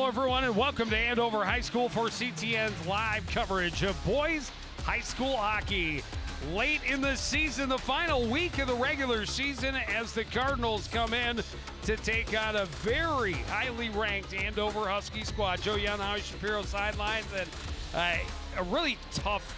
everyone, and welcome to Andover High School for CTN's live coverage of boys high school hockey. Late in the season, the final week of the regular season, as the Cardinals come in to take on a very highly ranked Andover Husky squad. Joe Young, Howie Shapiro sidelines, and a really tough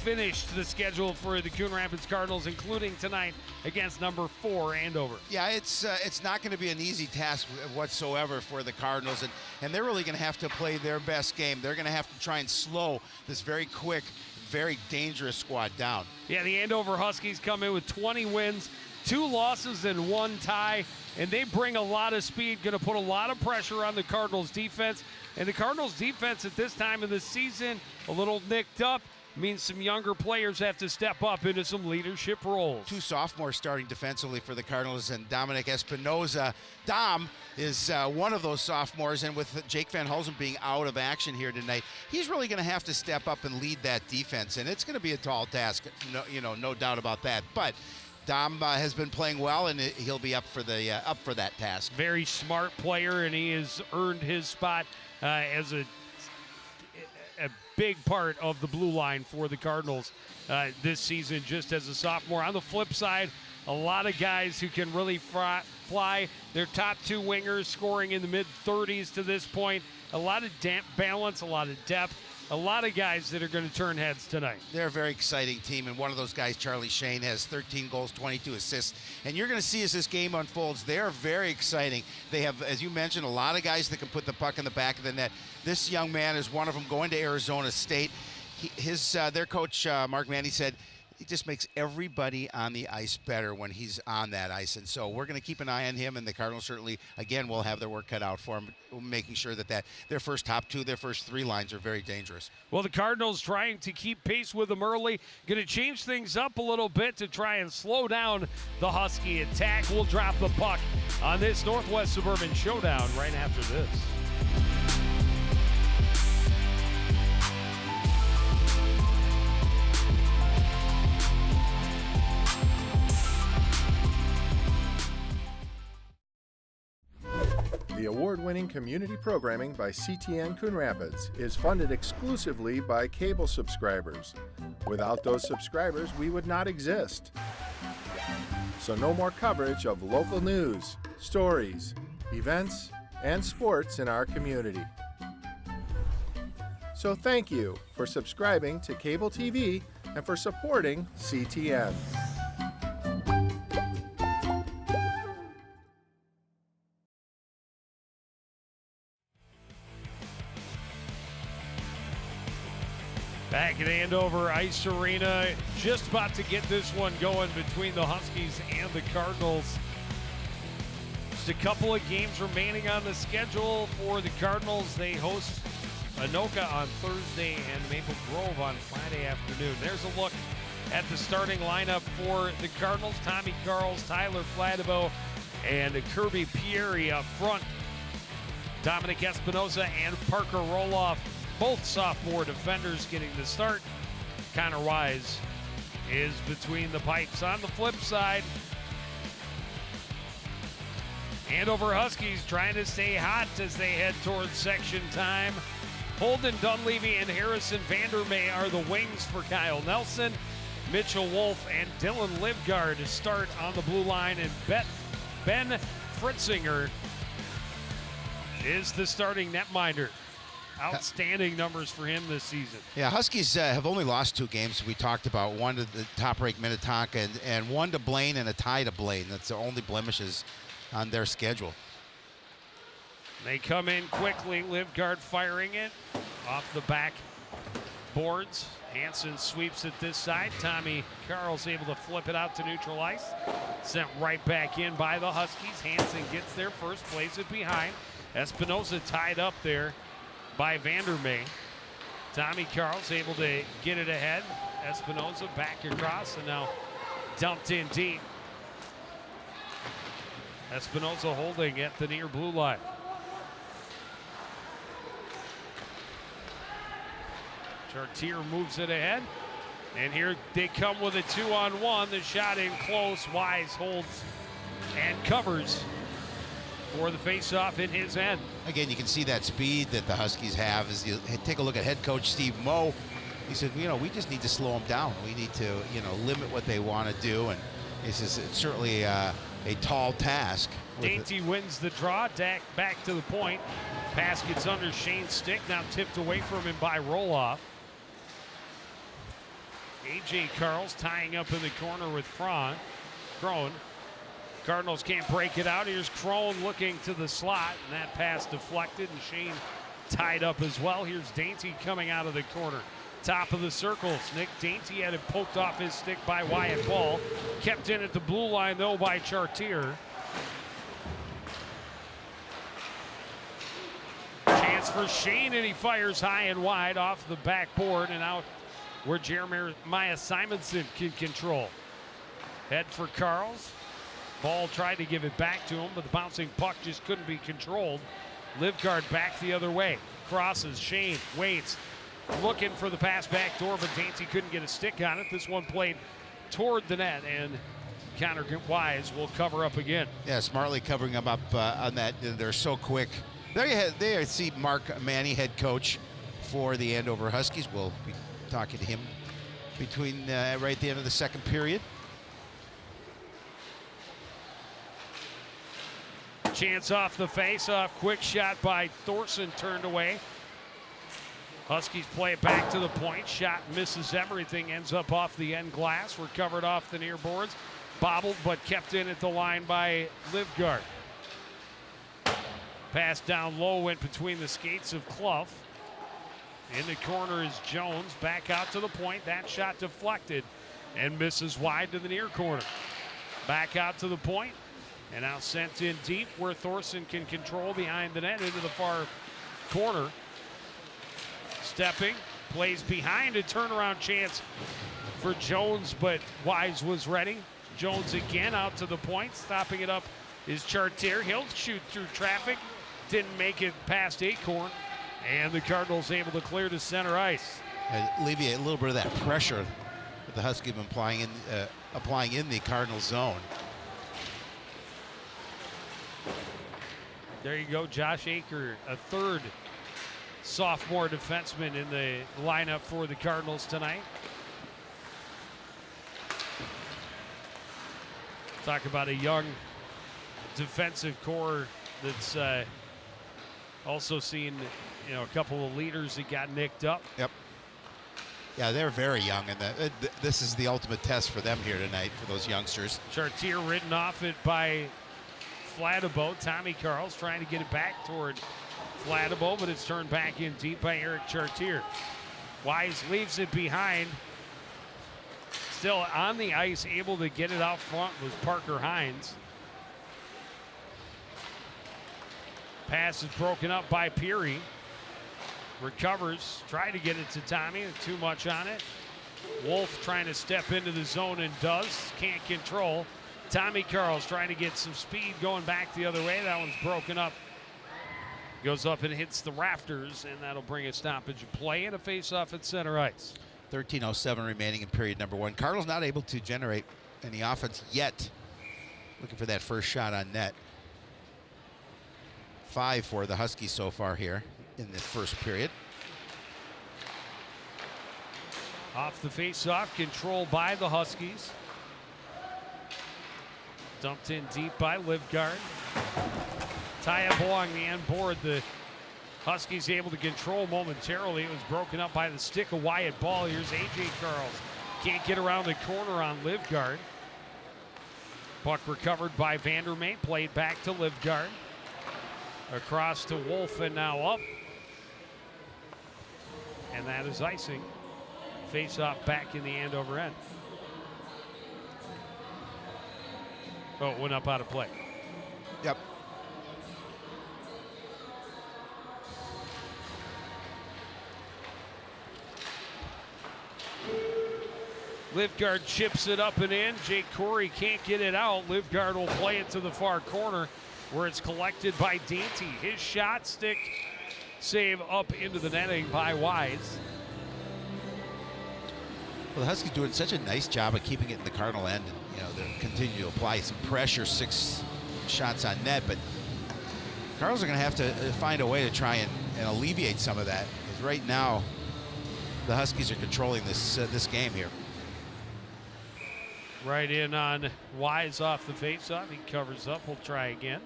finish to the schedule for the Coon Rapids Cardinals, including tonight against number 4 Andover. Yeah, it's not going to be an easy task whatsoever for the Cardinals, and they're really going to have to play their best game. They're going to have to try and slow this very quick, very dangerous squad down. Yeah, the Andover Huskies come in with 20 wins, 2 losses, and 1 tie, and they bring a lot of speed, going to put a lot of pressure on the Cardinals defense. And the Cardinals defense at this time of the season, a little nicked up, means some younger players have to step up into some leadership roles. 2 sophomores starting defensively for the Cardinals, and Dominic Espinoza. Dom is one of those sophomores, and with Jake Van Hulsen being out of action here tonight, he's really going to have to step up and lead that defense, and it's going to be a tall task, no doubt about that. But Dom has been playing well, and he'll be up for that task. Very smart player, and he has earned his spot as a big part of the blue line for the Cardinals this season, just as a sophomore. On the flip side, a lot of guys who can really fly. Their top 2 wingers scoring in the mid-30s to this point. A lot of balance, a lot of depth, a lot of guys that are going to turn heads tonight. They're a very exciting team, and one of those guys, Charlie Shane, has 13 goals, 22 assists. And you're going to see as this game unfolds, they're very exciting. They have, as you mentioned, a lot of guys that can put the puck in the back of the net. This young man is one of them, going to Arizona State. Their coach, Mark Mandy, said he just makes everybody on the ice better when he's on that ice. And so we're going to keep an eye on him, and the Cardinals certainly, again, will have their work cut out for him, making sure that their first top 2, their first 3 lines are very dangerous. Well, the Cardinals trying to keep pace with them early, going to change things up a little bit to try and slow down the Husky attack. We'll drop the puck on this Northwest Suburban Showdown right after this. The award-winning community programming by CTN Coon Rapids is funded exclusively by cable subscribers. Without those subscribers, we would not exist. So no more coverage of local news, stories, events, and sports in our community. So thank you for subscribing to cable TV and for supporting CTN. Back at Andover Ice Arena, just about to get this one going between the Huskies and the Cardinals. Just a couple of games remaining on the schedule for the Cardinals. They host Anoka on Thursday and Maple Grove on Friday afternoon. There's a look at the starting lineup for the Cardinals. Tommy Carls, Tyler Fladebo, and Kirby Pieri up front. Dominic Espinoza and Parker Roloff, both sophomore defenders, getting the start. Connor Wise is between the pipes. On the flip side, Andover Huskies trying to stay hot as they head towards section time. Holden Dunleavy and Harrison Vandermeer are the wings for Kyle Nelson. Mitchell Wolf and Dylan Livgard start on the blue line, and Ben Fritzinger is the starting netminder. Outstanding numbers for him this season. Yeah, Huskies have only lost 2 games. We talked about, one to the top-ranked Minnetonka and one to Blaine and a tie to Blaine. That's the only blemishes on their schedule. They come in quickly. Livgard firing it off the back boards. Hansen sweeps it this side. Tommy Carl's able to flip it out to neutral ice. Sent right back in by the Huskies. Hansen gets there first, plays it behind. Espinoza tied up there by Vandermeer. Tommy Carl's able to get it ahead. Espinoza back across and now dumped in deep. Espinoza holding at the near blue line. Chartier moves it ahead. And here they come with a 2-on-1. The shot in close. Wise holds and covers. for the face-off in his end. Again, you can see that speed that the Huskies have. As you take a look at head coach Steve Moe, he said, we just need to slow them down. We need to, limit what they want to do. And he says it's certainly a tall task. Dainty wins the draw. Dak back to the point. Pass gets under Shane's stick. Now tipped away from him by Roloff. A.J. Carls tying up in the corner with Crone. Cardinals can't break it out. Here's Crone looking to the slot, and that pass deflected, and Shane tied up as well. Here's Dainty coming out of the corner. Top of the circles. Nick Dainty had it poked off his stick by Wyatt Ball. Kept in at the blue line, though, by Chartier. Chance for Shane, and he fires high and wide off the backboard and out where Jeremiah Simonson can control. Head for Carls. Ball tried to give it back to him, but the bouncing puck just couldn't be controlled. Livgard back the other way. Crosses. Shane waits. Looking for the pass back door, but Dainty couldn't get a stick on it. This one played toward the net, and Connor Wise will cover up again. Yeah, smartly covering them up on that. They're so quick. There you see Mark Manny, head coach for the Andover Huskies. We'll be talking to him between right at the end of the second period. Chance off the face-off. Quick shot by Thorson, turned away. Huskies play it back to the point. Shot misses everything. Ends up off the end glass. Recovered off the near boards. Bobbled, but kept in at the line by Livgard. Pass down low, went between the skates of Clough. In the corner is Jones. Back out to the point. That shot deflected and misses wide to the near corner. Back out to the point. And now sent in deep where Thorson can control behind the net into the far corner. Stepping, plays behind, a turnaround chance for Jones, but Wise was ready. Jones again out to the point. Stopping it up is Chartier. He'll shoot through traffic. Didn't make it past Acorn. And the Cardinals able to clear to center ice. Alleviate a little bit of that pressure that the Huskies have been applying in the Cardinal zone. There you go, Josh Aker, a third sophomore defenseman in the lineup for the Cardinals tonight. Talk about a young defensive core that's also seen, a couple of leaders that got nicked up. Yep. Yeah, they're very young, and this is the ultimate test for them here tonight, for those youngsters. Chartier ridden off it by Flattabo. Tommy Carls trying to get it back toward Flattabo, but it's turned back in deep by Eric Chartier. Wise leaves it behind. Still on the ice, able to get it out front was Parker Hines. Pass is broken up by Peary. Recovers, trying to get it to Tommy, too much on it. Wolf trying to step into the zone and does, can't control. Tommy Carls trying to get some speed going back the other way. That one's broken up. Goes up and hits the rafters, and that'll bring a stoppage of play and a face-off at center ice. 13:07 remaining in period number one. Cardinals not able to generate any offense yet. Looking for that first shot on net. 5 for the Huskies so far here in the first period. Off the face-off, controlled by the Huskies. Dumped in deep by Livgard. Tie up along the end board. The Huskies able to control momentarily. It was broken up by the stick of Wyatt Ball. Here's A.J. Carls. Can't get around the corner on Livgard. Puck recovered by Vandermeer. Played back to Livgard. Across to Wolf and now up. And that is icing. Face-off back in the Andover end. Oh, it went up out of play. Yep. Livgard chips it up and in. Jake Corey can't get it out. Livgard will play it to the far corner where it's collected by Dainty. His shot stick save up into the netting by Wise. Well, the Huskies doing such a nice job of keeping it in the Cardinal end. And, they'll continue to apply some pressure, 6 shots on net, but Cardinals are going to have to find a way to try and alleviate some of that. Because right now, the Huskies are controlling this game here. Right in on Wise off the faceoff. He covers up. We'll try again.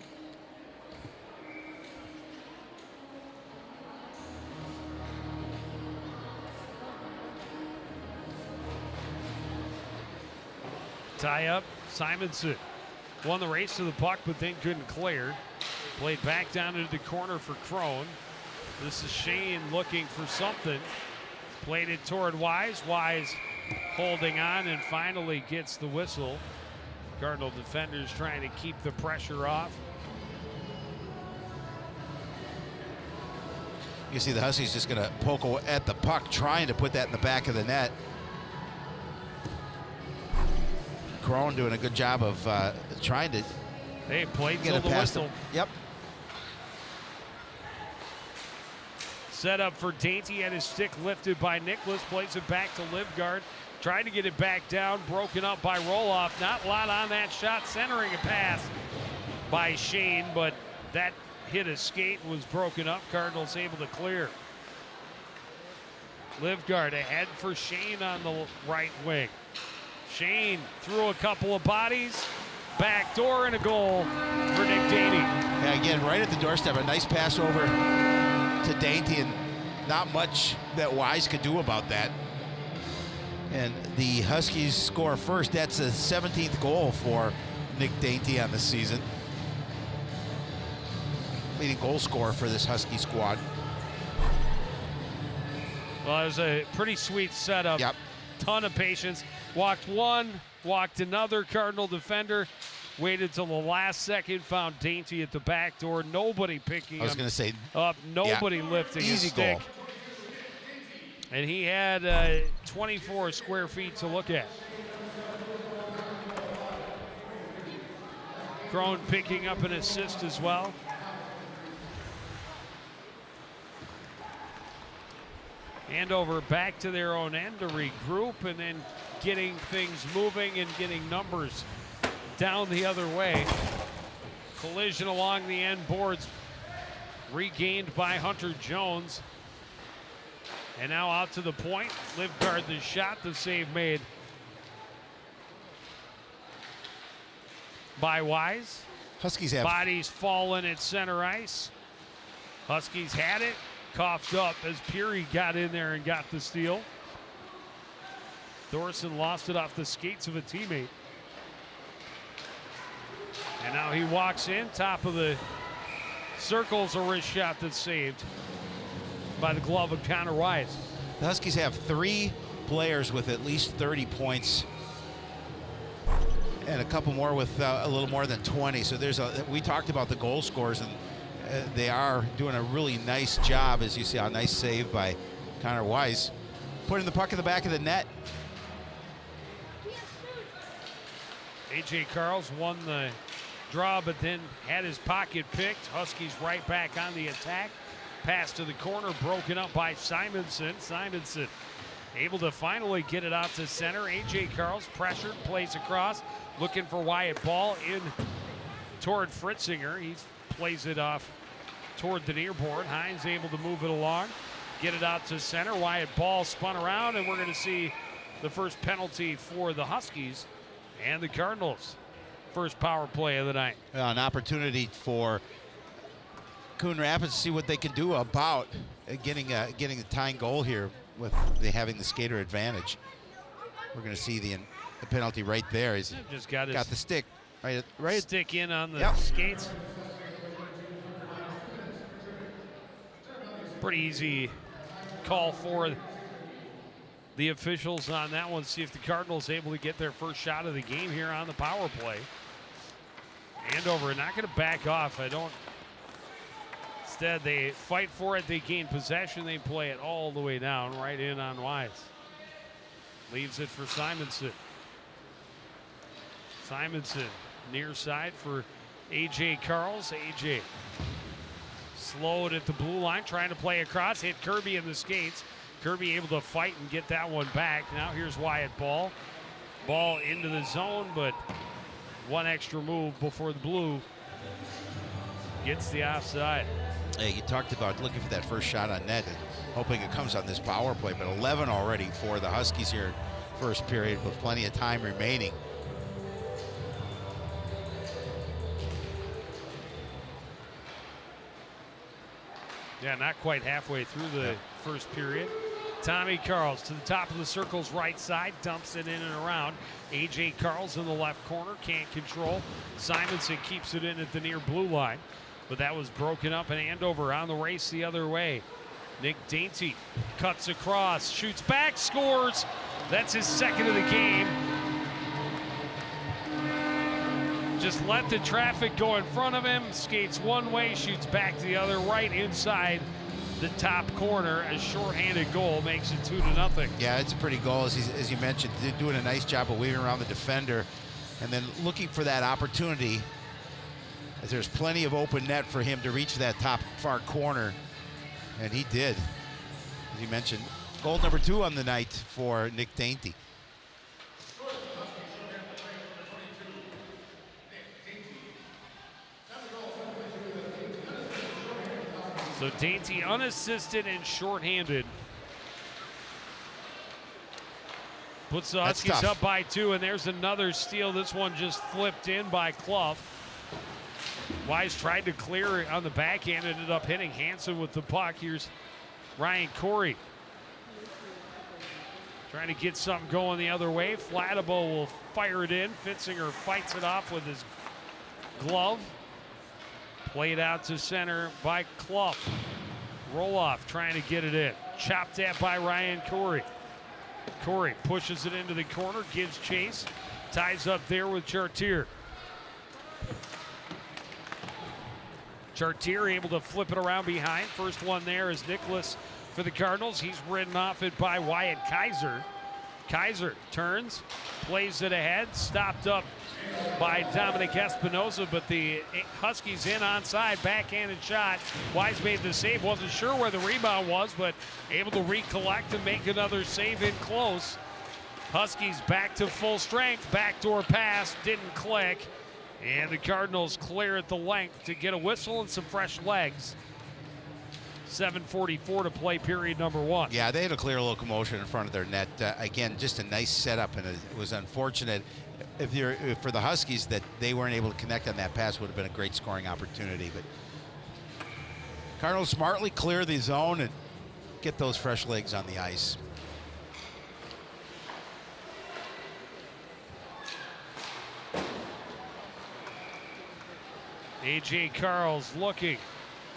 Tie up. Simonson won the race to the puck, but then couldn't clear. Played back down into the corner for Coon. This is Shane looking for something. Played it toward Wise. Wise holding on and finally gets the whistle. Cardinal defenders trying to keep the pressure off. You see the Huskies just going to poke at the puck, trying to put that in the back of the net. Coon doing a good job of trying to played get till it the past whistle. Yep. Set up for Dainty, had his stick lifted by Nicholas, plays it back to Livgard, trying to get it back down, broken up by Roloff. Not a lot on that shot, centering a pass by Shane, but that hit a skate, was broken up. Cardinals able to clear. Livgard ahead for Shane on the right wing. Shane threw a couple of bodies, back door, and a goal for Nick Dainty. Yeah, again, right at the doorstep, a nice pass over to Dainty, and not much that Wise could do about that. And the Huskies score first. That's the 17th goal for Nick Dainty on the season. Leading goal scorer for this Husky squad. Well, it was a pretty sweet setup. Yep. Ton of patience. Walked one, walked another Cardinal defender. Waited till the last second, found Dainty at the back door. Nobody picking I was going to say up. Nobody lifting easy his stick. goal. And he had 24 square feet to look at. Coon picking up an assist as well. Andover back to their own end to regroup and then getting things moving and getting numbers down the other way. Collision along the end boards regained by Hunter Jones. And now out to the point. Livgard the shot, the save made by Wise. Huskies have Bodies falling at center ice. Huskies had it, coughed up as Peary got in there and got the steal. Thorson lost it off the skates of a teammate. And now he walks in, top of the circles, a wrist shot that's saved by the glove of Connor Wise. The Huskies have 3 players with at least 30 points and a couple more with a little more than 20. So we talked about the goal scorers, and they are doing a really nice job, as you see, a nice save by Connor Wise. Putting the puck in the back of the net. A.J. Carls won the draw, but then had his pocket picked. Huskies right back on the attack. Pass to the corner, broken up by Simonson. Simonson able to finally get it out to center. A.J. Carls pressured, plays across, looking for Wyatt Ball in toward Fritzinger. He plays it off toward the near board. Hines able to move it along, get it out to center. Wyatt Ball spun around, and we're going to see the first penalty for the Huskies and the Cardinals. First power play of the night. An opportunity for Coon Rapids to see what they can do about getting a tying goal here with having the skater advantage. We're going to see the penalty right there. He's just got the stick right stick in on the skates. Pretty easy call for the officials on that one. See if the Cardinals able to get their first shot of the game here on the power play. Andover not going to back off. Instead, they fight for it. They gain possession. They play it all the way down, right in on Wise. Leaves it for Simonson. Simonson near side for A.J. Carls. A.J. slowed at the blue line, trying to play across. Hit Kirby in the skates. Kirby able to fight and get that one back. Now here's Wyatt Ball. Ball into the zone, but one extra move before the blue gets the offside. Hey, you talked about looking for that first shot on net and hoping it comes on this power play, but 11 already for the Huskies here first period with plenty of time remaining. Yeah, not quite halfway through the first period. Tommy Carls to the top of the circle's right side, dumps it in and around. A.J. Carls in the left corner, can't control. Simonson keeps it in at the near blue line, but that was broken up, and Andover on the race the other way. Nick Dainty cuts across, shoots back, scores. That's his second of the game. Just let the traffic go in front of him, skates one way, shoots back to the other, right inside the top corner. A shorthanded goal makes it 2-0. Yeah, it's a pretty goal, as you mentioned, doing a nice job of weaving around the defender and then looking for that opportunity, as there's plenty of open net for him to reach that top far corner, and he did, as you mentioned. Goal number 2 on the night for Nick Dainty. So Dainty unassisted and shorthanded. Puts the Huskies up by 2, and there's another steal. This one just flipped in by Clough. Wise tried to clear on the backhand, ended up hitting Hansen with the puck. Here's Ryan Corey trying to get something going the other way. Flattable will fire it in. Fitzinger fights it off with his glove. Played out to center by Clough. Roloff trying to get it in. Chopped at by Ryan Corey. Corey pushes it into the corner, gives chase. Ties up there with Chartier. Chartier able to flip it around behind. First one there is Nicholas for the Cardinals. He's ridden off it by Wyatt Kaiser. Kaiser turns, plays it ahead, stopped up by Dominic Espinoza, but the Huskies in onside, backhanded shot. Wise made the save, wasn't sure where the rebound was, but able to recollect and make another save in close. Huskies back to full strength, backdoor pass, didn't click, and the Cardinals clear at the length to get a whistle and some fresh legs. 7:44 to play period number 1. Yeah, they had a clear locomotion in front of their net. Again, just a nice setup, and it was unfortunate for the Huskies that they weren't able to connect on that pass. Would have been a great scoring opportunity, but Cardinals smartly clear the zone and get those fresh legs on the ice. A.J. Carls looking,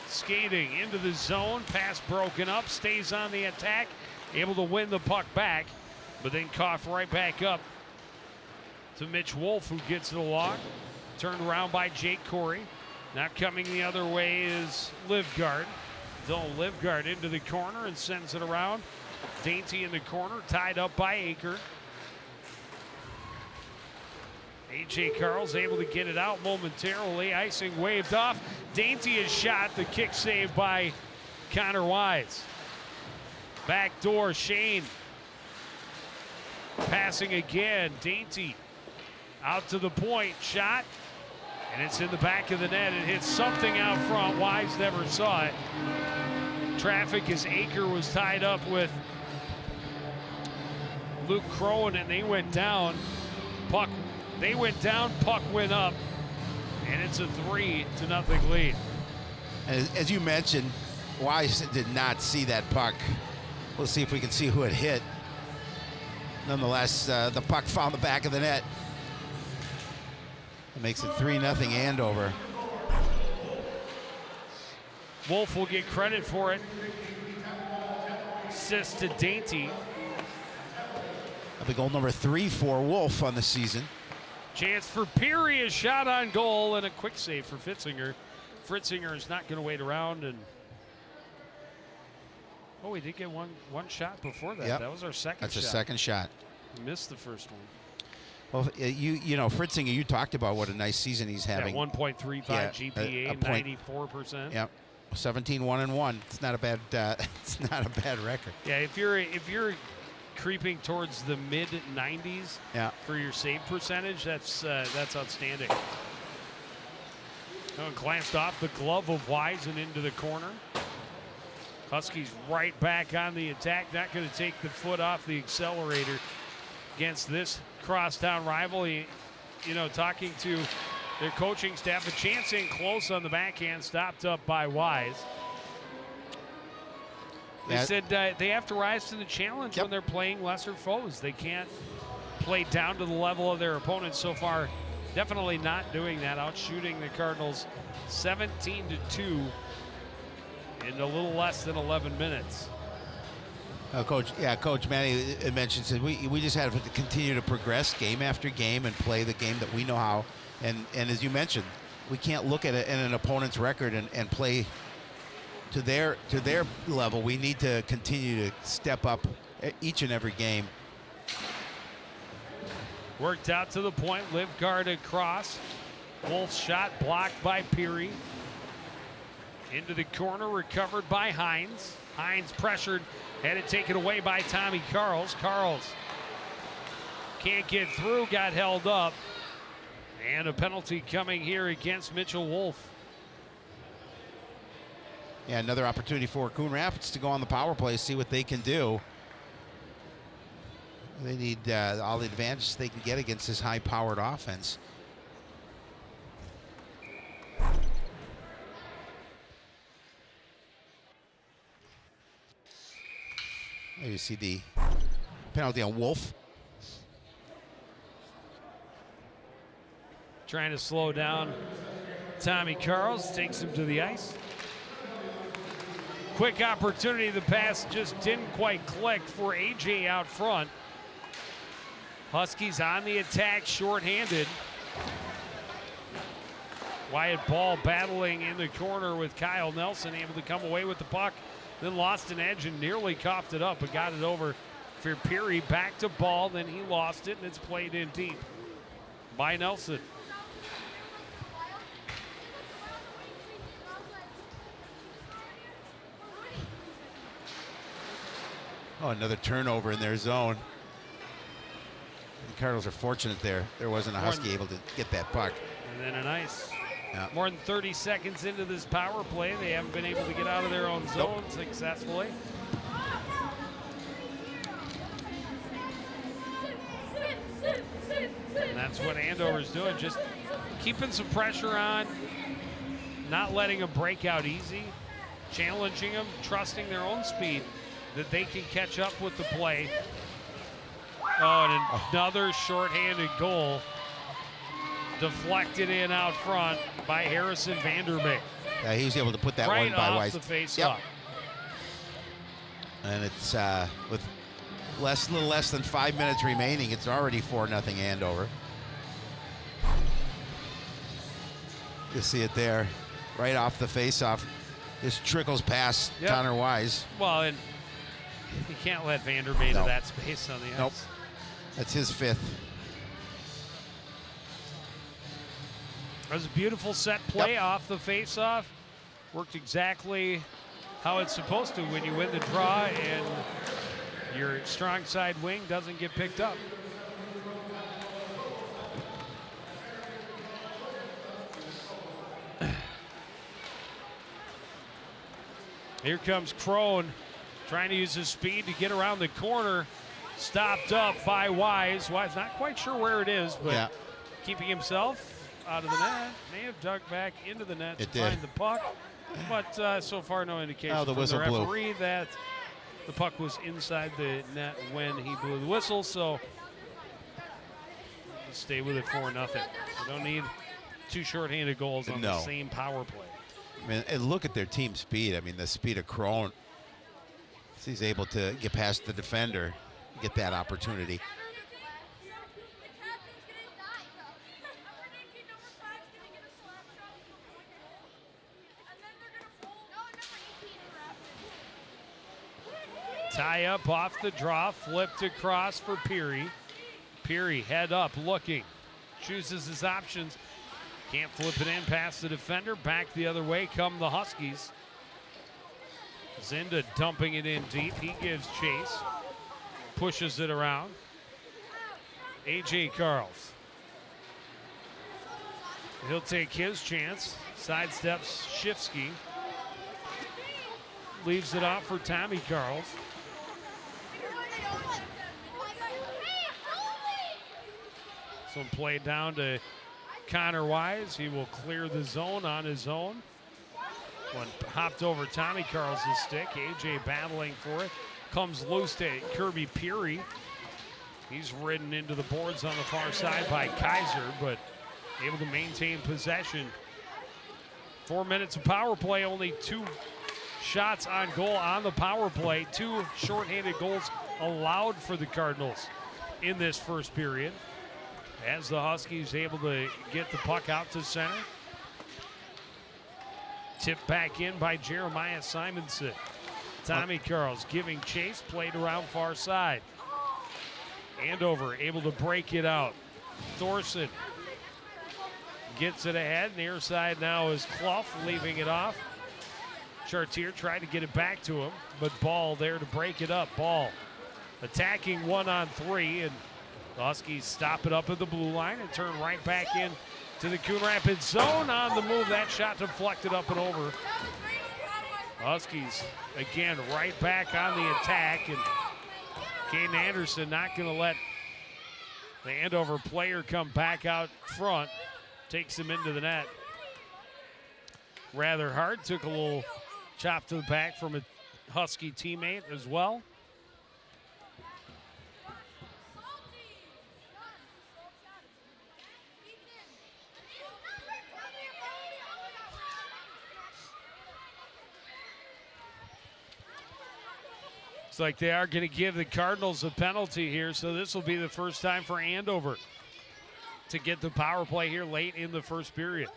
skating into the zone, pass broken up, stays on the attack, able to win the puck back, but then coughed right back up to Mitch Wolf, who gets it along. Turned around by Jake Corey. Now coming the other way is Livgard. Though Livgard into the corner and sends it around. Dainty in the corner, tied up by Aker. A.J. Carls able to get it out momentarily. Icing waved off. Dainty is shot. The kick saved by Connor Wise. Backdoor, Shane. Passing again. Dainty out to the point. Shot. And it's in the back of the net. It hits something out front. Wise never saw it. Traffic as Aker was tied up with Luke Crowan, and they went down. They went down, puck went up, and it's a 3-0 lead. As you mentioned, Wise did not see that puck. We'll see if we can see who it hit. Nonetheless, the puck found the back of the net. It makes it 3-0 Andover. Wolf will get credit for it. Assist to Dainty. That'll be goal number 3 for Wolf on the season. Chance for Peary, a shot on goal, and a quick save for Fitzinger. Fritzinger is not going to wait around, and we did get one shot before that. Yep. That was our second shot. That's a second shot. We missed the first one. Well, you know, Fritzinger, you talked about what a nice season he's having. 1.35 GPA, 94%. Yep. 17-1-1. It's not a bad. It's not a bad record. Yeah, if you're creeping towards the mid-90s for your save percentage, that's outstanding. Oh, glanced off the glove of Wise and into the corner. Huskies right back on the attack. Not going to take the foot off the accelerator against this crosstown rival. You know, talking to their coaching staff, a chance in close on the backhand, stopped up by Wise. They said they have to rise to the challenge when they're playing lesser foes. They can't play down to the level of their opponents. So far, definitely not doing that. Out shooting the Cardinals 17-2 in a little less than 11 minutes. Coach Manny mentioned that we just have to continue to progress game after game and play the game that we know how. And as you mentioned, we can't look at an opponent's record and play to their level. We need to continue to step up each and every game. Worked out to the point, live guard across. Wolf's shot blocked by Peary. Into the corner, recovered by Hines. Hines pressured, had it taken away by Tommy Carls. Carls can't get through, got held up. And a penalty coming here against Mitchell Wolf. Yeah, another opportunity for Coon Rapids to go on the power play, see what they can do. They need all the advantages they can get against this high-powered offense. There you see the penalty on Wolf. Trying to slow down Tommy Carls, takes him to the ice. Quick opportunity, the pass just didn't quite click for AJ out front. Huskies on the attack, shorthanded. Wyatt Ball battling in the corner with Kyle Nelson, able to come away with the puck, then lost an edge and nearly coughed it up, but got it over for Peary. Back to Ball, then he lost it, and it's played in deep by Nelson. Oh, another turnover in their zone. The Cardinals are fortunate there. There wasn't a Husky able to get that puck. And then an ice. Yeah. More than 30 seconds into this power play, they haven't been able to get out of their own zone successfully. And that's what Andover's doing, just keeping some pressure on, not letting them break out easy, challenging them, trusting their own speed that they can catch up with the play. Oh, and another shorthanded goal deflected in out front by Harrison Vanderbeek. Yeah, he was able to put that right one by off Wise. The face Yep. up. And it's with a little less than 5 minutes remaining, it's already 4-0 Andover. You see it there, right off the face-off. Just trickles past Connor Wise. Well, and you can't let Vanderbeek to that space on the ice. Nope. That's his fifth. That was a beautiful set play off the face-off. Worked exactly how it's supposed to when you win the draw and your strong side wing doesn't get picked up. Here comes Crone, trying to use his speed to get around the corner. Stopped up by Wise. Wise not quite sure where it is, but keeping himself out of the net. May have dug back into the net to find the puck. But so far, no indication the from whistle the referee that the puck was inside the net when he blew the whistle. So stay with it 4-0. We don't need two shorthanded goals on the same power play. I mean, and look at their team speed. I mean, the speed of Crone. He's able to get past the defender, get that opportunity. Tie up off the draw, flipped across for Peary. Peary head up, looking, chooses his options. Can't flip it in past the defender. Back the other way come the Huskies. Zinda dumping it in deep. He gives chase. Pushes it around. A.J. Carls. He'll take his chance. Sidesteps Shifsky. Leaves it off for Tommy Carls. Some play down to Connor Wise. He will clear the zone on his own. One hopped over Tommy Carls' stick. AJ battling for it. Comes loose to Kirby Peary. He's ridden into the boards on the far side by Kaiser, but able to maintain possession. 4 minutes of power play, only 2 shots on goal on the power play. 2 shorthanded goals allowed for the Cardinals in this first period. As the Huskies able to get the puck out to center. Tipped back in by Jeremiah Simonson. Tommy Carls giving chase, played around far side. Andover able to break it out. Thorson gets it ahead. Near side now is Clough leaving it off. Chartier tried to get it back to him, but Ball there to break it up. Ball attacking 1-on-3, and the Huskies stop it up at the blue line and turn right back in to the Coon Rapids zone. On the move, that shot deflected up and over. Huskies again right back on the attack, and Caden Anderson not going to let the Andover player come back out front. Takes him into the net. Rather hard. Took a little chop to the back from a Husky teammate as well. Looks like they are going to give the Cardinals a penalty here, so this will be the first time for Andover to get the power play here late in the first period.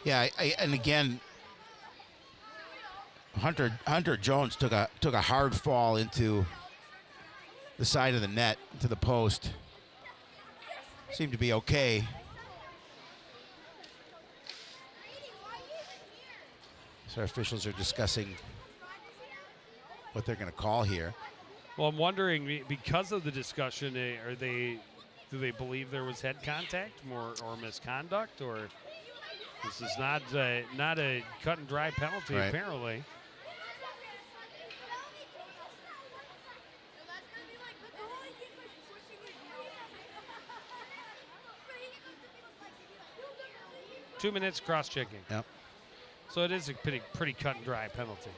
Yeah, and again, Hunter Jones took a hard fall into the side of the net, to the post. Seemed to be okay. So our officials are discussing what they're going to call here. Well, I'm wondering, because of the discussion, do they believe there was head contact or misconduct, or this is not a cut and dry penalty, right, apparently. Two minutes cross-checking. Yep. So it is a pretty cut and dry penalty.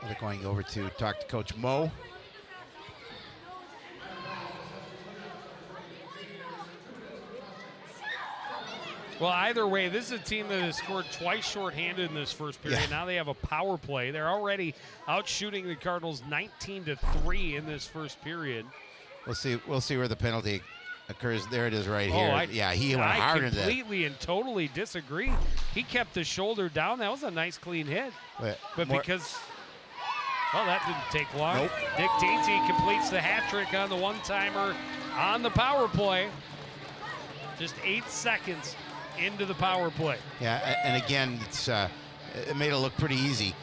They're going over to talk to Coach Moe. Well, either way, this is a team that has scored twice shorthanded in this first period. Yeah. Now they have a power play. They're already out shooting the Cardinals 19-3 in this first period. We'll see where the penalty occurs. There it is right here. He went hard into that. I completely and totally disagree. He kept the shoulder down. That was a nice clean hit. But because... Well, that didn't take long. Nope. Dick Dainty completes the hat trick on the one-timer on the power play. Just 8 seconds into the power play. Yeah, and again, it made it look pretty easy.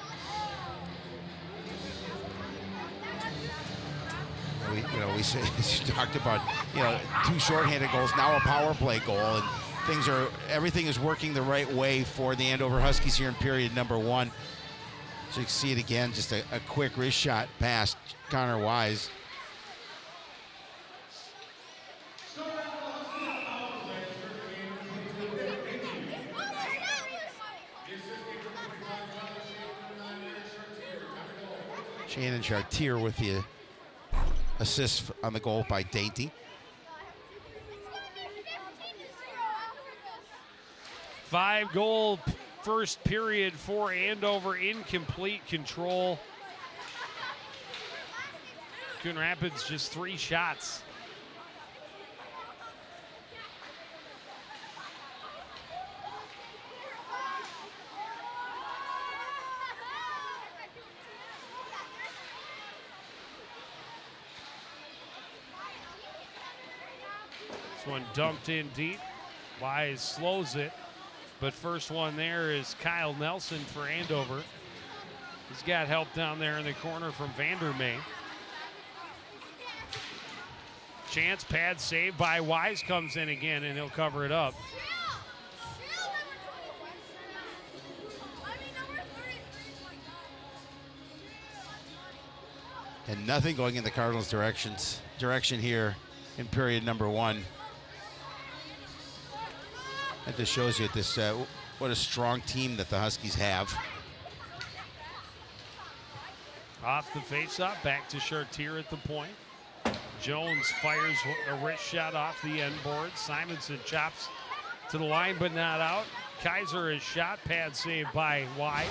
We talked about 2 shorthanded goals, now a power play goal, and everything is working the right way for the Andover Huskies here in period number 1. So you can see it again, just a quick wrist shot past Connor Wise. Shannon Chartier with the assist on the goal by Dainty. 5-goal first period for Andover in complete control. Coon Rapids just 3 shots. This one dumped in deep. Wise slows it. But first one there is Kyle Nelson for Andover. He's got help down there in the corner from Vandermeer. Chance pad save by Wise comes in again, and he'll cover it up. And nothing going in the Cardinals' direction here in period number 1. That just shows you this what a strong team that the Huskies have. Off the face-off, back to Chartier at the point. Jones fires a wrist shot off the end board. Simonson chops to the line, but not out. Kaiser is shot, pad saved by Wise.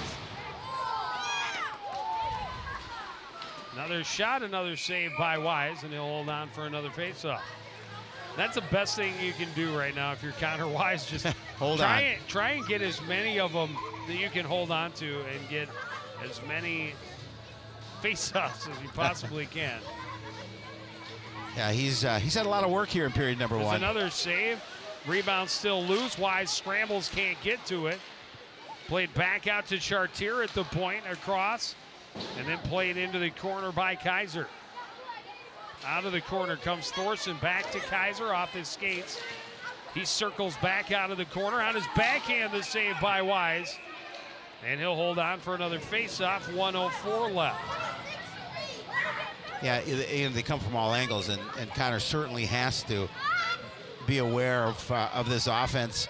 Another shot, another save by Wise, and he'll hold on for another face-off. That's the best thing you can do right now if you're Connor Wise. Just try and get as many of them that you can hold on to and get as many face-offs as you possibly can. Yeah, he's had a lot of work here in period number 1. Another save. Rebound still loose. Wise scrambles, can't get to it. Played back out to Chartier at the point, across, and then played into the corner by Kaiser. Out of the corner comes Thorson, back to Kaiser off his skates. He circles back out of the corner. On his backhand, the save by Wise. And he'll hold on for another face-off, 1:04 left. Yeah, and they come from all angles, and Connor certainly has to be aware of this offense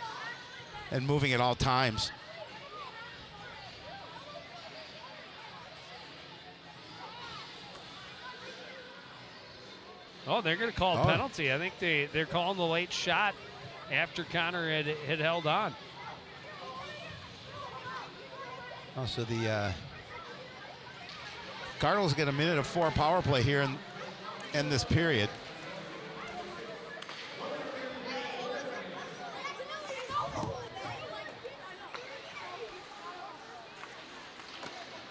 and moving at all times. Oh, they're going to call a penalty. I think they're calling the late shot after Connor had held on. Oh, so the Cardinals get a minute of 4 power play here in this period.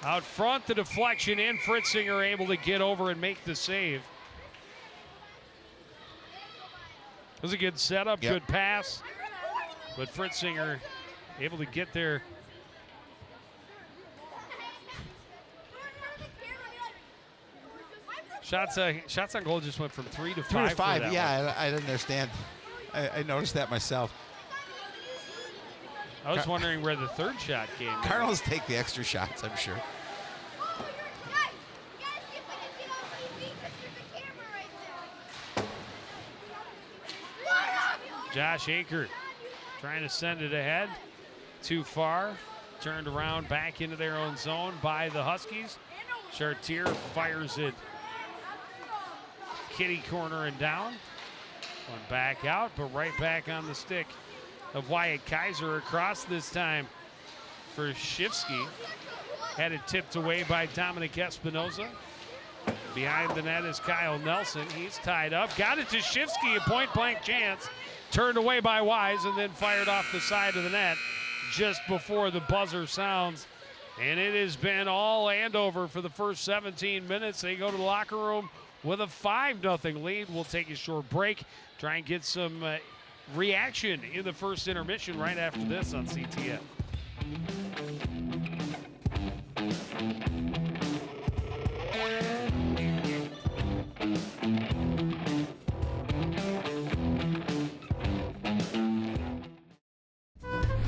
Out front, the deflection in. Fritzinger able to get over and make the save. It was a good setup, good pass. But Fritzinger able to get there. Shots on goal just went from 3 to 5. 3 to 5, yeah, I didn't understand. I noticed that myself. I was wondering where the third shot came. Cardinals take the extra shots, I'm sure. Josh Akert trying to send it ahead. Too far. Turned around back into their own zone by the Huskies. Chartier fires it kitty corner and down. One back out, but right back on the stick of Wyatt Kaiser. Across this time for Shifsky. Had it tipped away by Dominic Espinoza. Behind the net is Kyle Nelson. He's tied up. Got it to Shifsky, a point-blank chance. Turned away by Wise and then fired off the side of the net just before the buzzer sounds. And it has been all Andover for the first 17 minutes. They go to the locker room with a 5-0 lead. We'll take a short break, try and get some reaction in the first intermission right after this on CTN.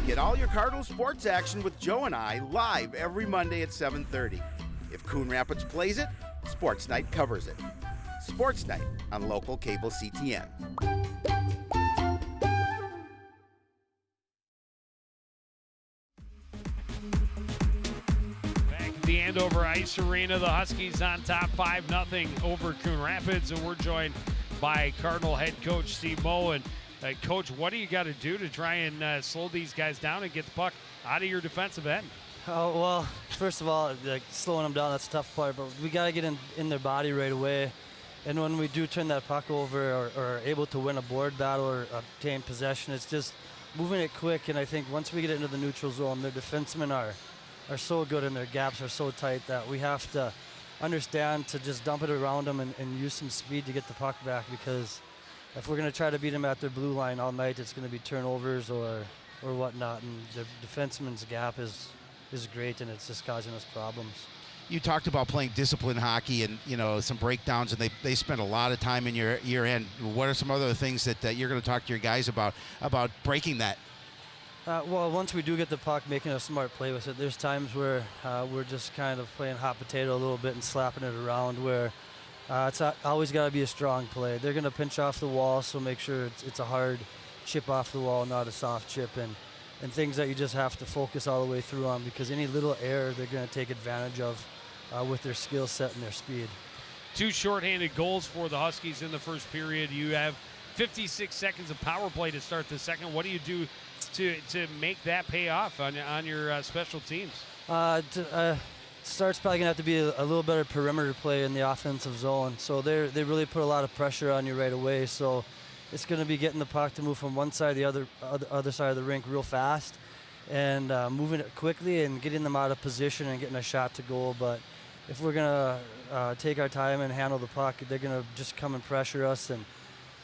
Get all your Cardinal sports action with Joe and I live every Monday at 7:30. If Coon Rapids plays it, Sports Night covers it. Sports Night on local cable CTN. Back at the Andover Ice Arena, the Huskies on top 5-0 over Coon Rapids, and we're joined by Cardinal head coach Steve Moen. Coach, what do you got to do to try and slow these guys down and get the puck out of your defensive end? Oh, well, first of all, slowing them down, that's the tough part, but we got to get in their body right away. And when we do turn that puck over or are able to win a board battle or obtain possession, it's just moving it quick. And I think once we get into the neutral zone, their defensemen are so good and their gaps are so tight that we have to understand to just dump it around them and use some speed to get the puck back, because if we're going to try to beat them at their blue line all night, it's going to be turnovers or whatnot. And the defenseman's gap is great, and it's just causing us problems. You talked about playing disciplined hockey and, some breakdowns, and they spend a lot of time in your year end. What are some other things that you're going to talk to your guys about breaking that? Well, once we do get the puck, making a smart play with it. There's times where we're just kind of playing hot potato a little bit and slapping it around where it's always got to be a strong play. They're going to pinch off the wall, so make sure it's a hard chip off the wall, not a soft chip, and things that you just have to focus all the way through on, because any little error they're going to take advantage of with their skill set and their speed. 2 shorthanded goals for the Huskies in the first period. You have 56 seconds of power play to start the second. What do you do to make that pay off on your special teams? Start's probably going to have to be a little better perimeter play in the offensive zone. So they really put a lot of pressure on you right away. So it's going to be getting the puck to move from one side to the other side of the rink real fast and moving it quickly and getting them out of position and getting a shot to goal. But if we're going to take our time and handle the puck, they're going to just come and pressure us. And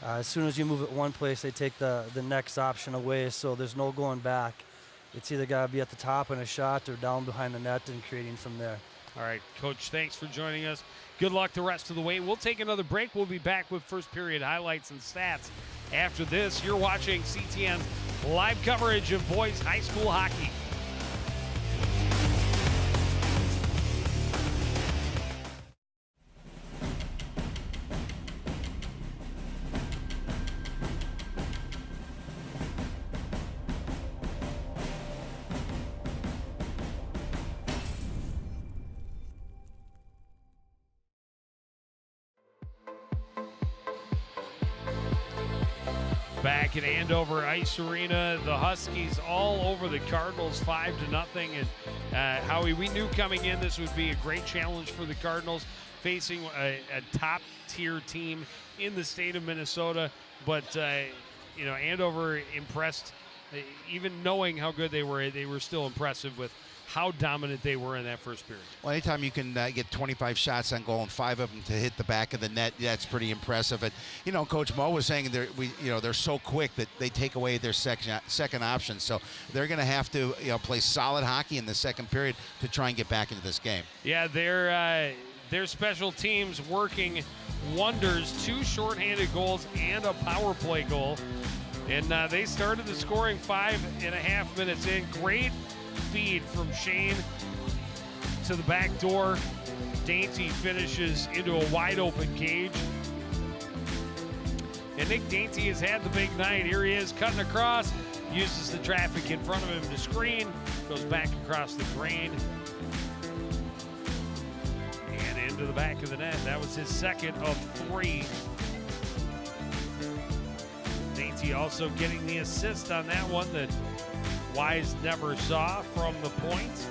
as soon as you move it one place, they take the next option away. So there's no going back. It's either got to be at the top and a shot or down behind the net and creating from there. All right, Coach, thanks for joining us. Good luck the rest of the way. We'll take another break. We'll be back with first period highlights and stats. After this, you're watching CTN's live coverage of boys high school hockey. Back at Andover Ice Arena, the Huskies all over the Cardinals 5-0. And Howie, we knew coming in this would be a great challenge for the Cardinals, facing a top-tier team in the state of Minnesota. But Andover impressed, even knowing how good they were still impressive with how dominant they were in that first period. Well, anytime you can get 25 shots on goal and 5 of them to hit the back of the net, that's pretty impressive. And Coach Mo was saying they're so quick that they take away their second option. So they're going to have to play solid hockey in the second period to try and get back into this game. Yeah, their special teams working wonders. 2 shorthanded goals and a power play goal, and they started the scoring 5.5 minutes in. Great feed from Shane to the back door. Dainty finishes into a wide open cage. And Nick Dainty has had the big night. Here he is cutting across, uses the traffic in front of him to screen, goes back across the grain and into the back of the net. That was his second of 3. Dainty also getting the assist on that one that Wise never saw from the point.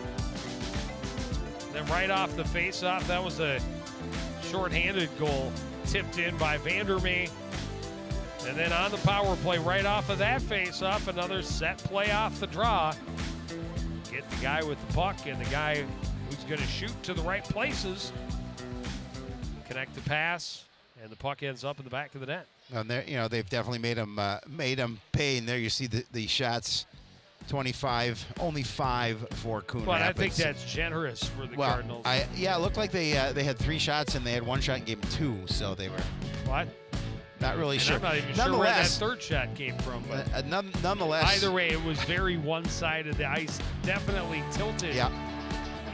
Then right off the face-off, that was a shorthanded goal tipped in by Vandermeer. And then on the power play, right off of that face-off, another set play off the draw. Get the guy with the puck and the guy who's going to shoot to the right places. Connect the pass, and the puck ends up in the back of the net. And there, they've definitely made them pay. And there you see the shots. 25, only 5 for Coon But Rapids. I think that's generous for the Cardinals. It looked like they had 3 shots and they had 1 shot and gave them 2, so they were What? not really sure. I'm not even sure where that third shot came from. But nonetheless, either way, it was very one-sided. The ice definitely tilted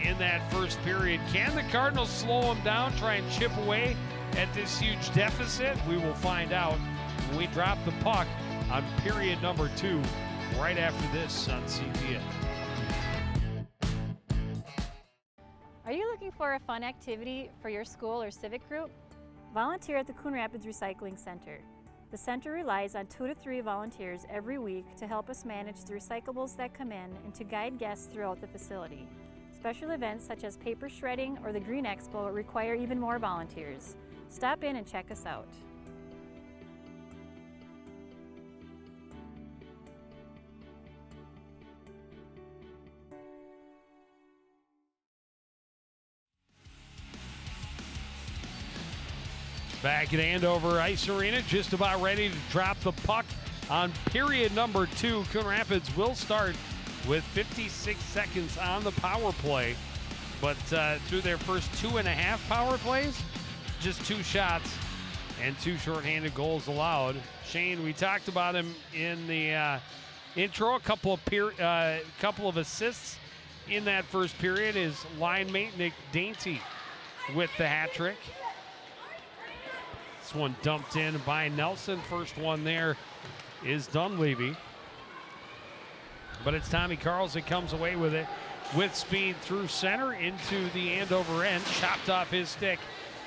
in that first period. Can the Cardinals slow them down, try and chip away at this huge deficit? We will find out when we drop the puck on period number 2. Right after this on CTN. Are you looking for a fun activity for your school or civic group? Volunteer at the Coon Rapids Recycling Center. The center relies on 2 to 3 volunteers every week to help us manage the recyclables that come in and to guide guests throughout the facility. Special events such as paper shredding or the Green Expo require even more volunteers. Stop in and check us out. Back at Andover Ice Arena, just about ready to drop the puck on period number 2. Coon Rapids will start with 56 seconds on the power play. But through their first 2.5 power plays, just 2 shots and 2 shorthanded goals allowed. Shane, we talked about him in the intro. A couple of assists in that first period. His line mate Nick Dainty with the hat trick. This one dumped in by Nelson. First one there is Dunleavy. But it's Tommy Carls that comes away with it with speed through center into the Andover end. Chopped off his stick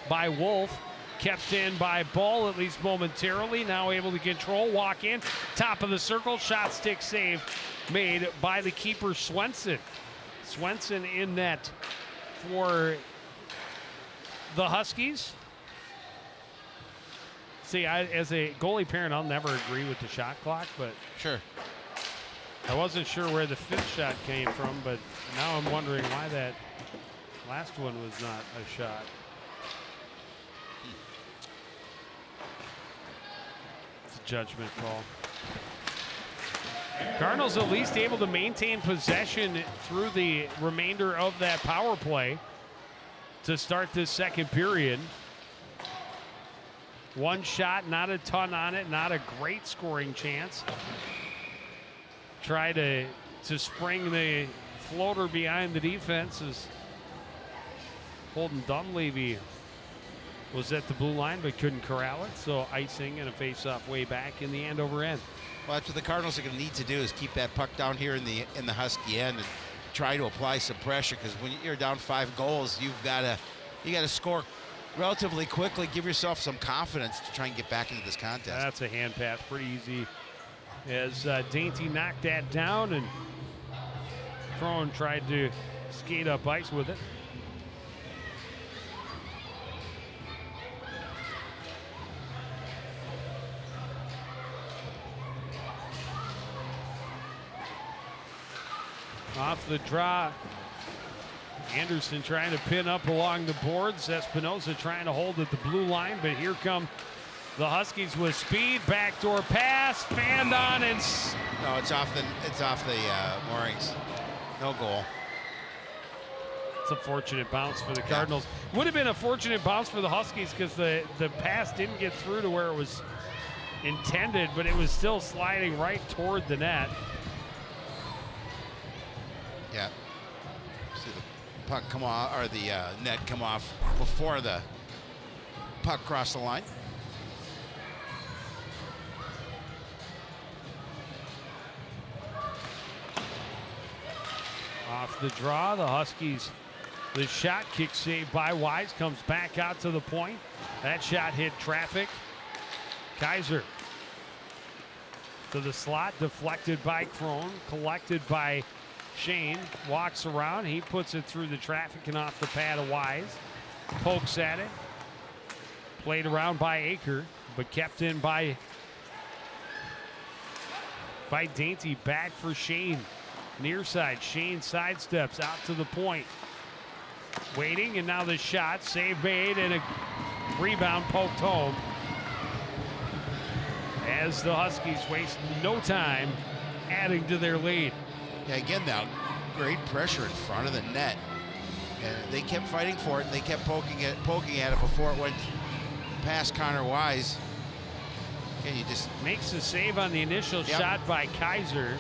by Wolf. Kept in by Ball, at least momentarily. Now able to control, walk in. Top of the circle, shot stick save made by the keeper Swenson. Swenson in net for the Huskies. See, as a goalie parent, I'll never agree with the shot clock, but Sure. I wasn't sure where the fifth shot came from, but now I'm wondering why that last one was not a shot. It's a judgment call. Cardinals at least able to maintain possession through the remainder of that power play to start this second period. One shot, not a ton on it, not a great scoring chance. Try to spring the floater behind the defense as Holden Dunleavy was at the blue line but couldn't corral it. So icing and a face-off way back in the Andover end. Well, that's what the Cardinals are going to need to do is keep that puck down here in the Husky end and try to apply some pressure, because when you're down 5 goals, you got to score relatively quickly. Give yourself some confidence to try and get back into this contest. That's a hand pass, pretty easy. As Dainty knocked that down, and Crone tried to skate up ice with it. Off the draw, Anderson trying to pin up along the boards. Espinoza trying to hold at the blue line, but here come the Huskies with speed. Backdoor pass, fanned on, and No, it's off the moorings. No goal. it's a fortunate bounce for the Cardinals. Would have been a fortunate bounce for the Huskies because the pass didn't get through to where it was intended, but it was still sliding right toward the net. Yeah. See the puck come off, or the net come off before the puck crossed the line. Off the draw, the Huskies, the shot kick saved by Wise, comes back out to the point. That shot hit traffic. Kaiser to the slot, deflected by Crone, collected by Shane, walks around, he puts it through the traffic and off the pad of Wise. Pokes at it. Played around by Aker, but kept in by Dainty. Back for Shane. Near side, Shane sidesteps out to the point. Waiting, and now the shot, save made, and a rebound poked home. As the Huskies waste no time adding to their lead. Yeah, again now, great pressure in front of the net. And they kept fighting for it, and they kept poking at it before it went past Connor Wise. Again, you just Makes the save on the initial shot by Kaiser.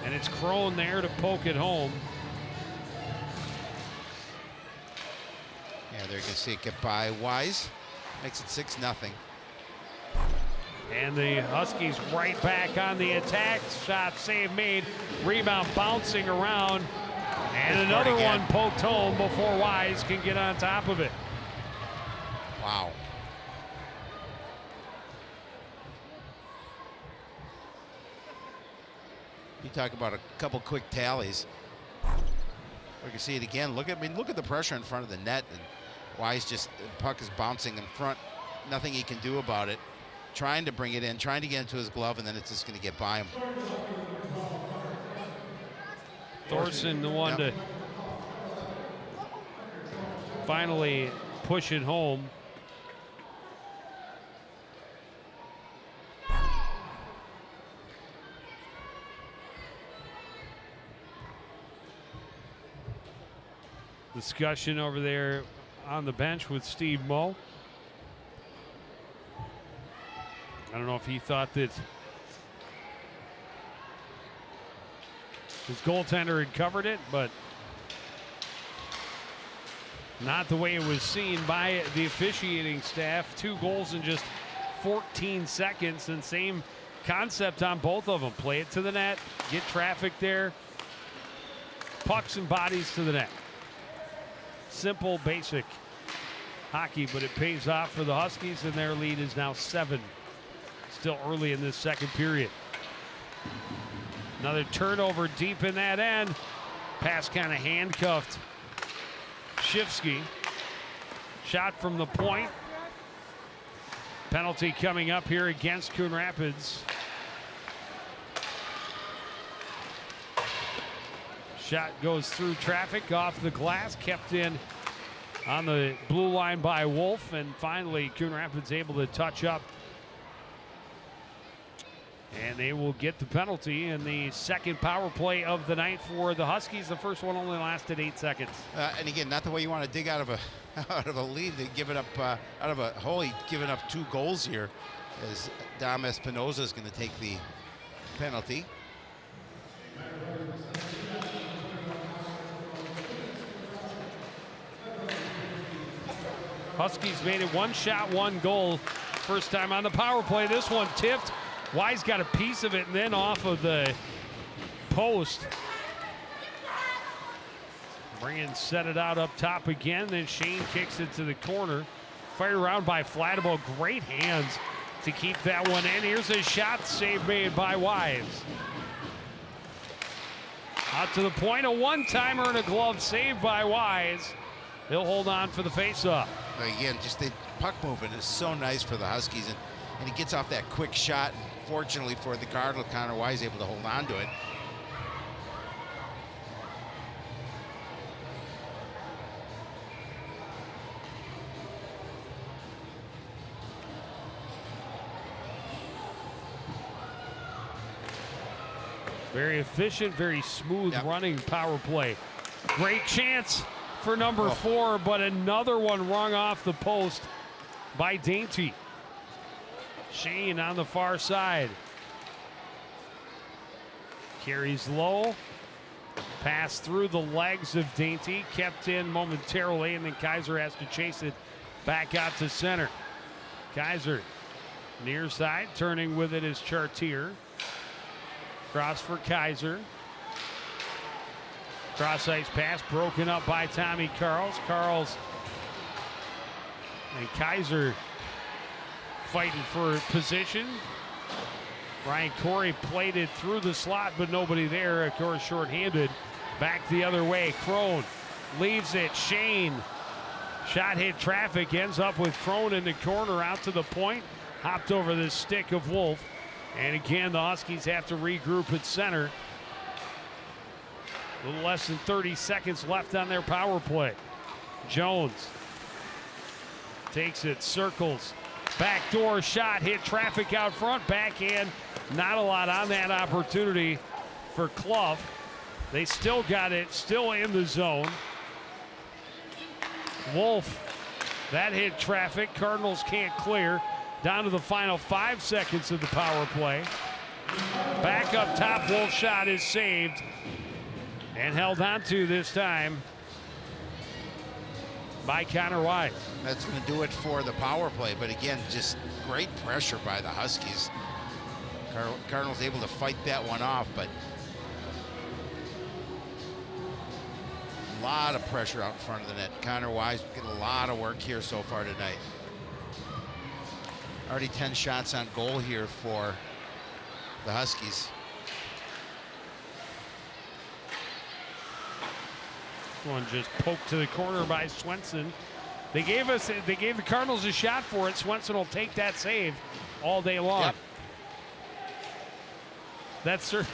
And it's Crone there to poke it home. Yeah, they're going to see it get by Wise. Makes it 6-0. And the Huskies right back on the attack. Shot save made. Rebound bouncing around. And another one poked home before Wise can get on top of it. Wow. You talk about a couple quick tallies. We can see it again. Look at the pressure in front of the net. And Wise just, the puck is bouncing in front. Nothing he can do about it. Trying to bring it in, trying to get into his glove, and then it's just going to get by him. Thorson, the one to finally push it home. Discussion over there on the bench with Steve Moe. I don't know if he thought that His goaltender had covered it, but not the way it was seen by the officiating staff. 2 goals in just 14 seconds, and same concept on both of them. Play it to the net, get traffic there, pucks and bodies to the net. Simple, basic hockey, but it pays off for the Huskies, and their lead is now 7. Still early in this second period. Another turnover deep in that end. Pass kind of handcuffed Shifsky. Shot from the point. Penalty coming up here against Coon Rapids. Shot goes through traffic, off the glass, kept in on the blue line by Wolf, and finally Coon Rapids able to touch up. And they will get the penalty in the second power play of the night for the Huskies. The first one only lasted 8 seconds. And again, not the way you want to dig out of a lead. They give it up out of a hole. Giving up 2 goals here, as Dom Espinoza is going to take the penalty. Huskies made it 1 shot, 1 goal. First time on the power play. This one tipped. Wise got a piece of it and then off of the post. Brand set it out up top again. Then Shane kicks it to the corner. Fired around by Flattable. Great hands to keep that one in. Here's a shot save made by Wise. Out to the point. A one-timer and a glove save by Wise. He'll hold on for the faceoff. Again, just the puck movement is so nice for the Huskies, and he gets off that quick shot. Fortunately for the Cardinal, Connor Wise able to hold on to it. Very efficient, very smooth running power play. Great chance for number 4, but another one rung off the post by Dainty. Shane on the far side. Carries low. Pass through the legs of Dainty. Kept in momentarily, and then Kaiser has to chase it back out to center. Kaiser near side. Turning with it is Chartier. Cross for Kaiser. Cross ice pass broken up by Tommy Carls. Carls and Kaiser fighting for position. Brian Corey played it through the slot, but nobody there. Of course, shorthanded. Back the other way. Crone leaves it. Shane. Shot hit traffic. Ends up with Crone in the corner out to the point. Hopped over the stick of Wolf. And again, the Huskies have to regroup at center. A little less than 30 seconds left on their power play. Jones takes it, circles. Backdoor shot, hit traffic out front, backhand. Not a lot on that opportunity for Clough. They still got it, still in the zone. Wolf, that hit traffic. Cardinals can't clear. Down to the final 5 seconds of the power play. Back up top, Wolf shot is saved and held on to this time by Connor Wise. That's going to do it for the power play, but again, just great pressure by the Huskies. Cardinals able to fight that one off, but a lot of pressure out in front of the net. Connor Wise getting a lot of work here so far tonight. Already 10 shots on goal here for the Huskies. One just poked to the corner by Swenson. They gave the Cardinals a shot for it. Swenson will take that save all day long. Yep. That's sir.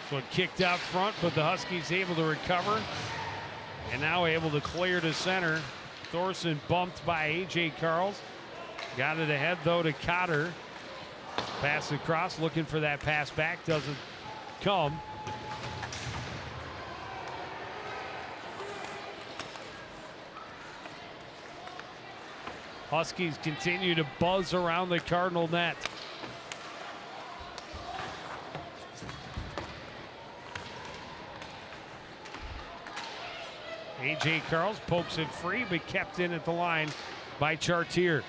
So it kicked out front, but the Huskies able to recover. And now able to clear to center. Thorson bumped by A.J. Carls. Got it ahead, though, to Cotter. Pass across, looking for that pass back. Doesn't come. Huskies continue to buzz around the Cardinal net. A.J. Carls pokes it free, but kept in at the line by Chartier.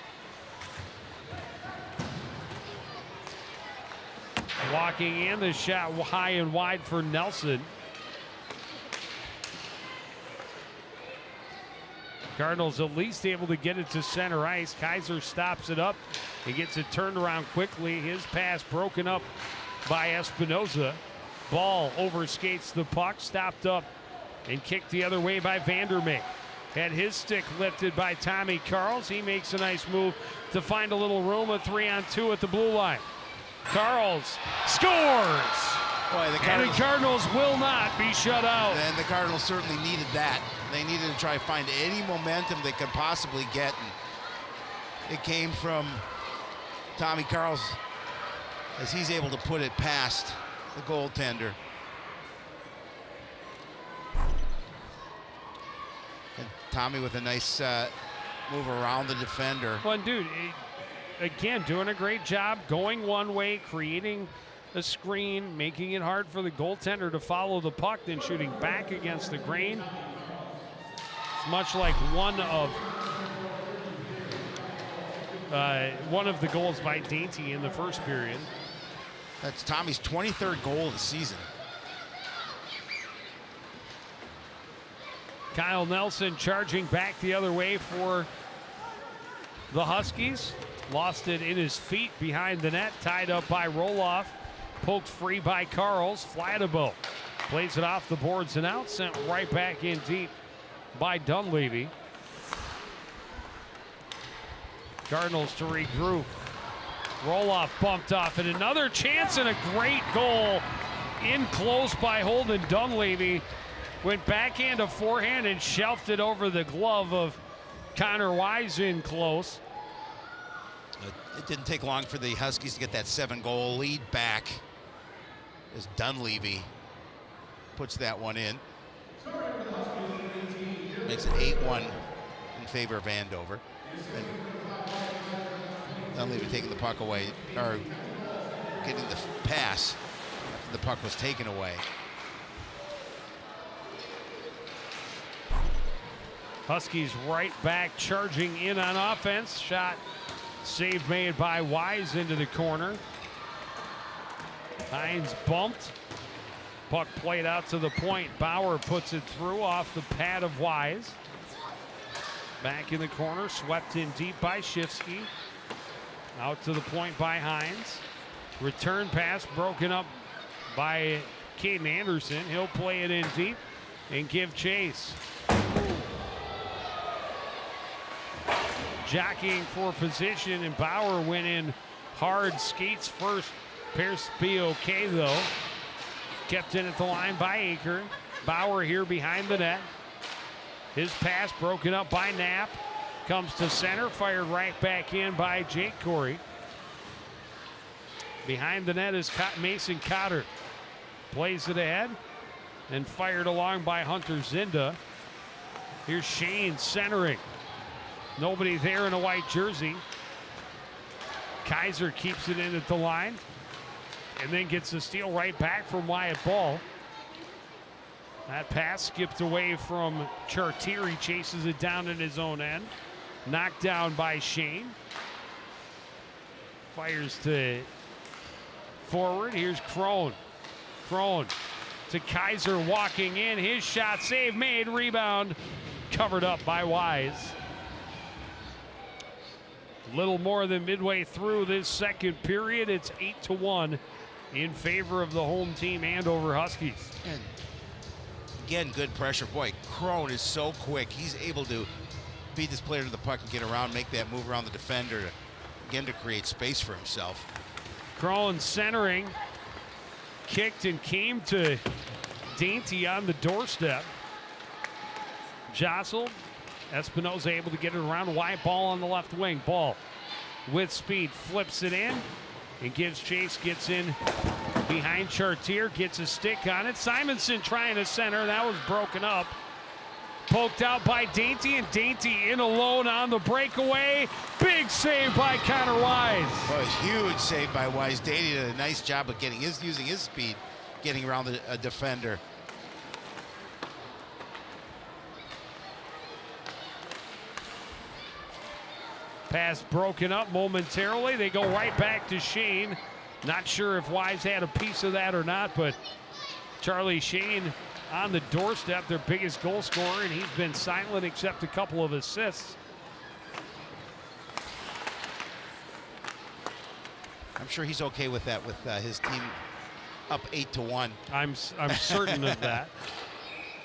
Walking in, the shot high and wide for Nelson. Cardinals at least able to get it to center ice. Kaiser stops it up. He gets it turned around quickly. His pass broken up by Espinoza. Ball overskates the puck, stopped up and kicked the other way by Vandermeer. Had his stick lifted by Tommy Carls. He makes a nice move to find a little room, a 3-on-2 at the blue line. Carls scores! Boy, And the Cardinals will not be shut out. And the Cardinals certainly needed that. They needed to try to find any momentum they could possibly get. And it came from Tommy Carls as he's able to put it past the goaltender. And Tommy with a nice move around the defender. Well, dude, again, doing a great job, going one way, creating a screen, making it hard for the goaltender to follow the puck, then shooting back against the grain. It's much like one of the goals by Dainty in the first period. That's Tommy's 23rd goal of the season. Kyle Nelson charging back the other way for the Huskies. Lost it in his feet behind the net, tied up by Roloff. Poked free by Carls. Flatabo plays it off the boards and out, sent right back in deep by Dunleavy. Cardinals to regroup. Roloff bumped off, and another chance and a great goal in close by Holden Dunleavy. Went backhand to forehand and shelved it over the glove of Connor Wise in close. It didn't take long for the Huskies to get that 7-goal lead back as Dunleavy puts that one in. Makes it 8-1 in favor of Andover. And Dunleavy taking the puck away, or getting the pass after the puck was taken away. Huskies right back, charging in on offense. Shot save made by Wise into the corner. Hines bumped. Puck played out to the point. Bauer puts it through off the pad of Wise. Back in the corner, swept in deep by Shifsky. Out to the point by Hines. Return pass broken up by Caden Anderson. He'll play it in deep and give chase. Jockeying for position, and Bauer went in hard, skates first. Appears to be okay though. Kept in at the line by Aker. Bauer here behind the net. His pass broken up by Knapp. Comes to center, fired right back in by Jake Corey. Behind the net is Mason Cotter. Plays it ahead and fired along by Hunter Zinda. Here's Shane centering. Nobody there in a white jersey. Kaiser keeps it in at the line and then gets the steal right back from Wyatt Ball. That pass skipped away from Chartier. He chases it down in his own end. Knocked down by Shane. Fires to forward. Here's Crone. Crone to Kaiser walking in. His shot save made. Rebound covered up by Wise. Little more than midway through this second period. It's 8-1 in favor of the home team, Andover Huskies. And again, good pressure. Boy, Crone is so quick. He's able to beat this player to the puck and get around, make that move around the defender to create space for himself. Crone centering. Kicked and came to Dainty on the doorstep. Jostled. Espinoza able to get it around. Wyatt Ball on the left wing. Ball with speed flips it in and gives chase. Gets in behind Chartier. Gets a stick on it. Simonson trying to center. That was broken up Poked out by Dainty, and Dainty in alone on the breakaway. Big save by Connor Wise. Oh, a huge save by Wise. Dainty did a nice job of using his speed, getting around a defender. Pass broken up momentarily. They go right back to Shane. Not sure if Wise had a piece of that or not, but Charlie Shane on the doorstep, their biggest goal scorer, and he's been silent except a couple of assists. I'm sure he's okay with that, with his team up 8-1. I'm certain of that.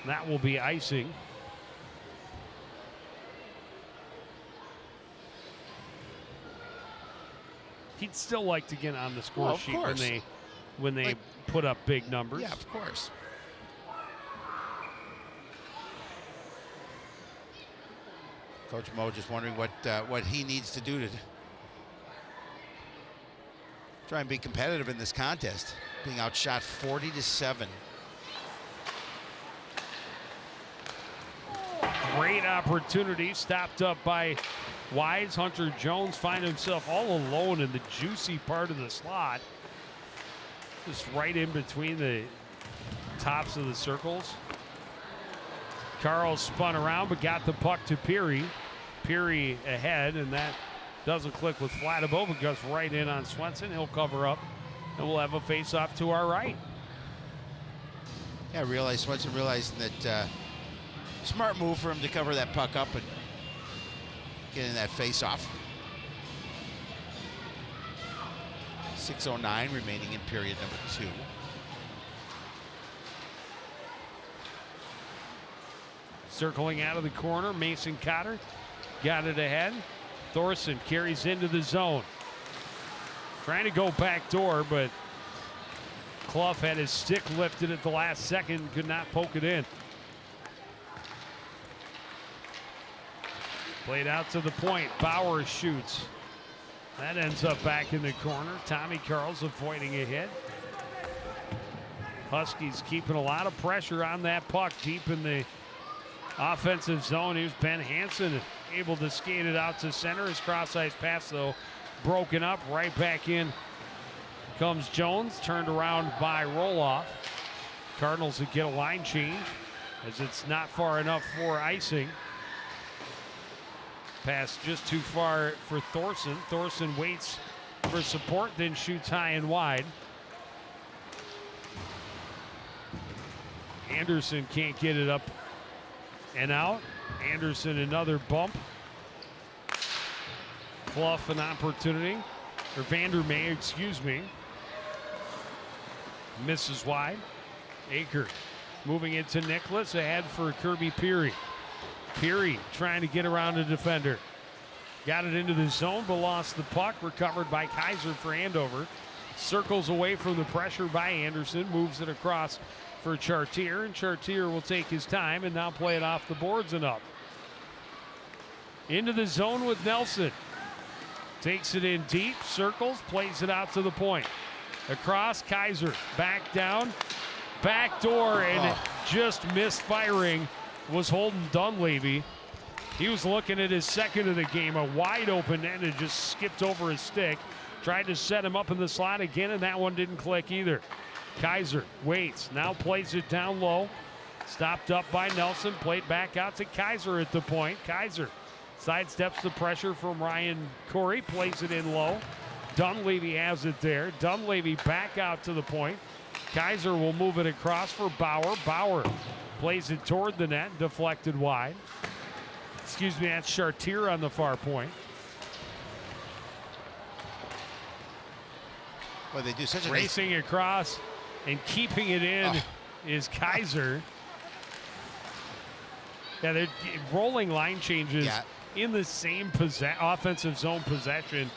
That will be icing. He'd still like to get on the score sheet when they put up big numbers. Yeah, of course. Coach Mo just wondering what he needs to do to try and be competitive in this contest, being outshot 40-7. Great opportunity, stopped up by Wise. Hunter Jones finds himself all alone in the juicy part of the slot, just right in between the tops of the circles. Carl spun around but got the puck to Peary. Peary ahead, and that doesn't click with Flatabo, but goes right in on Swenson. He'll cover up, and we'll have a face-off to our right. Yeah, Swenson realizing that smart move for him to cover that puck up and get in that face-off. 6:09 remaining in period number 2. Circling out of the corner, Mason Cotter got it ahead. Thorson carries into the zone. Trying to go back door, but Clough had his stick lifted at the last second, could not poke it in. Played out to the point. Bauer shoots. That ends up back in the corner. Tommy Carl's avoiding a hit. Huskies keeping a lot of pressure on that puck deep in the offensive zone. Here's Ben Hansen able to skate it out to center. His cross-ice pass, though, broken up. Right back in comes Jones, turned around by Roloff. Cardinals would get a line change as it's not far enough for icing. Pass just too far for Thorson. Thorson waits for support, then shoots high and wide. Anderson can't get it up and out. Anderson another bump. Clough an opportunity, or Vandermeer, excuse me. Misses wide. Aker moving into Nicholas, ahead for Kirby Peary. Peary trying to get around a defender. Got it into the zone, but lost the puck. Recovered by Kaiser for Andover. Circles away from the pressure by Anderson. Moves it across for Chartier, and Chartier will take his time and now play it off the boards and up. Into the zone with Nelson. Takes it in deep, circles, plays it out to the point. Across, Kaiser, back down, back door, and just missed firing was Holden Dunleavy. He was looking at his second of the game, a wide open end, and just skipped over his stick. Tried to set him up in the slot again, and that one didn't click either. Kaiser waits, now plays it down low. Stopped up by Nelson, played back out to Kaiser at the point. Kaiser sidesteps the pressure from Ryan Corey, plays it in low. Dunleavy has it there. Dunleavy back out to the point. Kaiser will move it across for Bauer. Bauer plays it toward the net, deflected wide. Excuse me, that's Chartier on the far point. Well, they do such a racing across and keeping it in is Kaiser. Yeah, they're rolling line changes in the same offensive zone possession.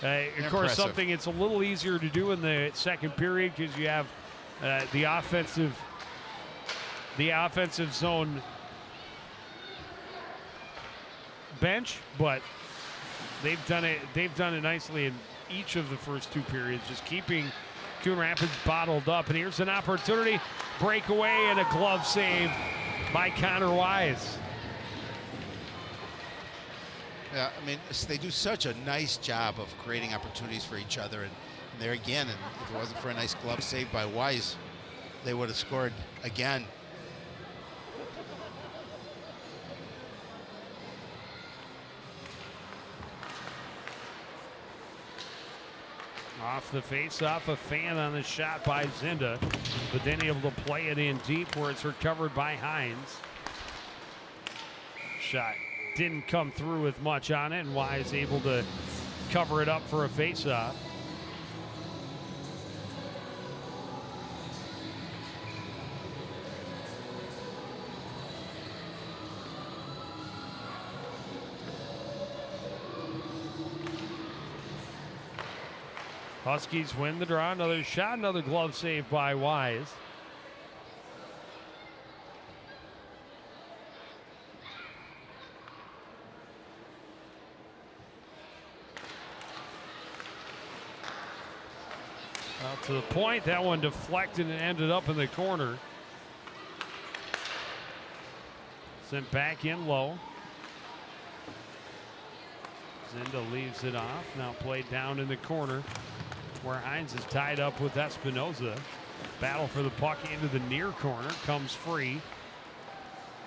Of course, something it's a little easier to do in the second period because you have the offensive zone bench, but they've done it nicely in each of the first two periods, just keeping Coon Rapids bottled up. And here's an opportunity, breakaway, and a glove save by Connor Wise. Yeah, I mean, they do such a nice job of creating opportunities for each other. And there again, and if it wasn't for a nice glove save by Wise, they would have scored again. Off the face-off, a fan on the shot by Zinda, but then able to play it in deep where it's recovered by Hines. Shot didn't come through with much on it, and Wise able to cover it up for a face-off. Huskies win the draw. Another shot, another glove save by Wise. Out to the point. That one deflected and ended up in the corner. Sent back in low. Zinda leaves it off. Now played down in the corner where Hines is tied up with Espinoza. Battle for the puck into the near corner. Comes free.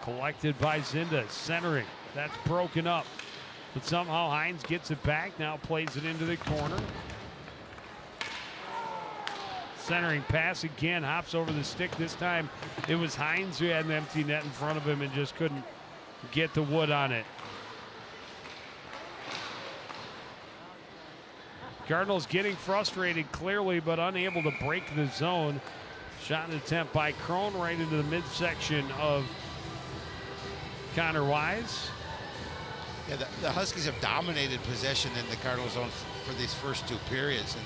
Collected by Zinda. Centering. That's broken up. But somehow Hines gets it back. Now plays it into the corner. Centering pass again. Hops over the stick. This time it was Hines who had an empty net in front of him and just couldn't get the wood on it. Cardinals getting frustrated clearly, but unable to break the zone. Shot attempt by Coon right into the midsection of Connor Wise. Yeah, the Huskies have dominated possession in the Cardinals zone for these first two periods, and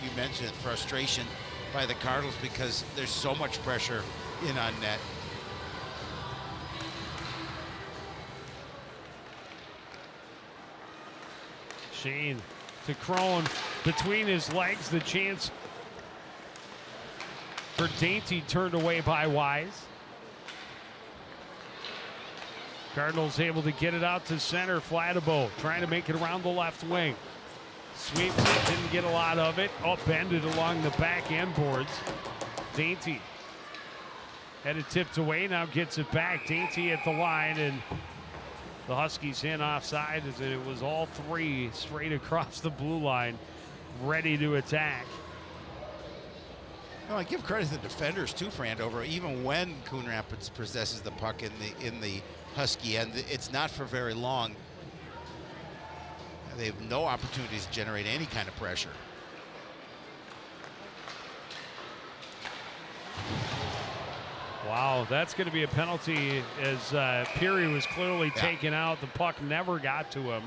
you mentioned it, frustration by the Cardinals because there's so much pressure in on net. Shane to Coon between his legs. The chance for Dainty turned away by Wise. Cardinals able to get it out to center. Flatabo trying to make it around the left wing. Sweeps it, didn't get a lot of it. Upended along the back end boards. Dainty had it tipped away, now gets it back. Dainty at the line, and the Huskies in offside as it was all three straight across the blue line, ready to attack. No, I give credit to the defenders too for Andover. Even when Coon Rapids possesses the puck in the Husky end, it's not for very long. They have no opportunities to generate any kind of pressure. Wow, that's going to be a penalty as Peary was clearly taken out. The puck never got to him.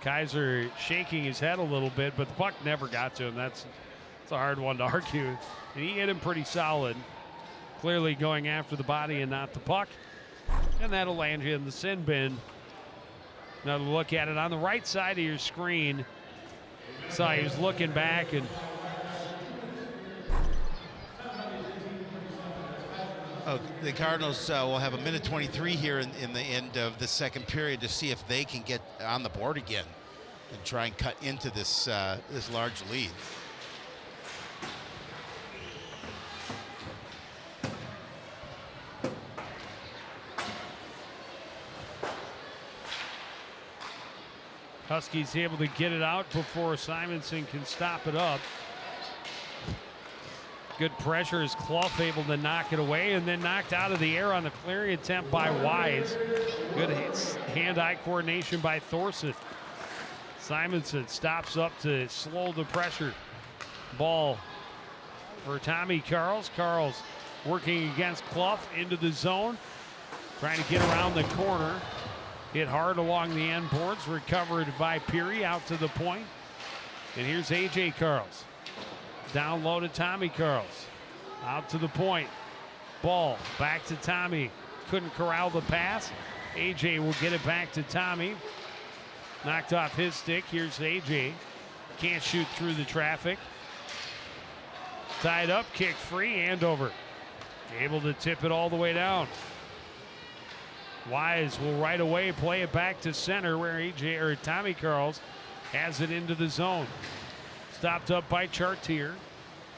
Kaiser shaking his head a little bit, but the puck never got to him. That's a hard one to argue. And he hit him pretty solid. Clearly going after the body and not the puck. And that'll land you in the sin bin. Another look at it on the right side of your screen. Saw he was looking back, and the Cardinals will have a minute 23 here in the end of the second period to see if they can get on the board again and try and cut into this this large lead. Huskies able to get it out before Simonson can stop it up. Good pressure as Clough able to knock it away, and then knocked out of the air on the clearing attempt by Wise. Good hand-eye coordination by Thorson. Simonson stops up to slow the pressure. Ball for Tommy Carls. Carls working against Clough into the zone. Trying to get around the corner. Hit hard along the end boards. Recovered by Peary out to the point. And here's A.J. Carls. Down low to Tommy Carls. Out to the point. Ball back to Tommy. Couldn't corral the pass. A.J. will get it back to Tommy. Knocked off his stick. Here's A.J. Can't shoot through the traffic. Tied up, kicked free. Andover able to tip it all the way down. Wise will right away play it back to center where Tommy Carls has it into the zone. Stopped up by Chartier.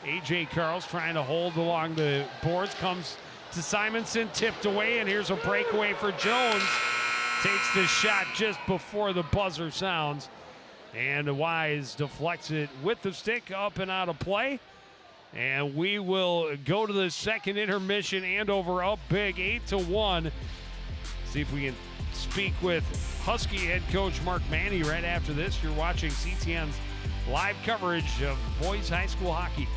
A.J. Carls trying to hold along the boards. Comes to Simonson, tipped away, and here's a breakaway for Jones. Takes the shot just before the buzzer sounds. And Wise deflects it with the stick up and out of play. And we will go to the second intermission. Andover up big, 8-1. See if we can speak with Husky head coach Mark Manny right after this. You're watching CTN's live coverage of boys high school hockey.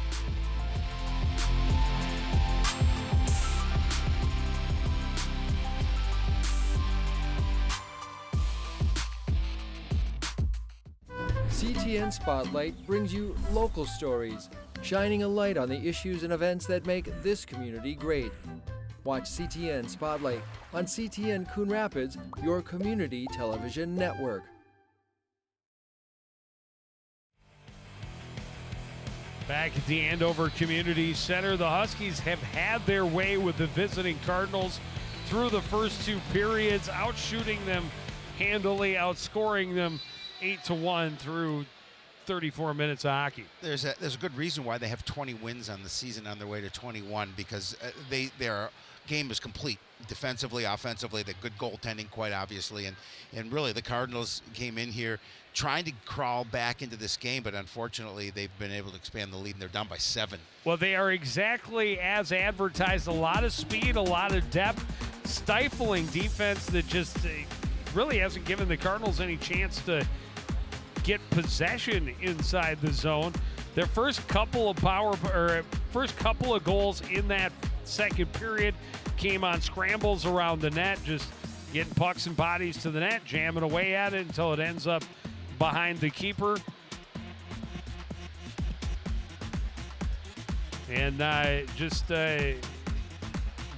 CTN Spotlight brings you local stories, shining a light on the issues and events that make this community great. Watch CTN Spotlight on CTN Coon Rapids, your community television network. Back at the Andover Community Center, the Huskies have had their way with the visiting Cardinals through the first two periods, outshooting them handily, outscoring them 8-1 through 34 minutes of hockey. There's a good reason why they have 20 wins on the season on their way to 21, because their game is complete defensively, offensively. The good goaltending, quite obviously, and really the Cardinals came in here trying to crawl back into this game, but unfortunately they've been able to expand the lead, and they're down by 7. Well, they are exactly as advertised. A lot of speed, a lot of depth, stifling defense that just really hasn't given the Cardinals any chance to get possession inside the zone. Their first couple of goals in that second period came on scrambles around the net, just getting pucks and bodies to the net, jamming away at it until it ends up behind the keeper. And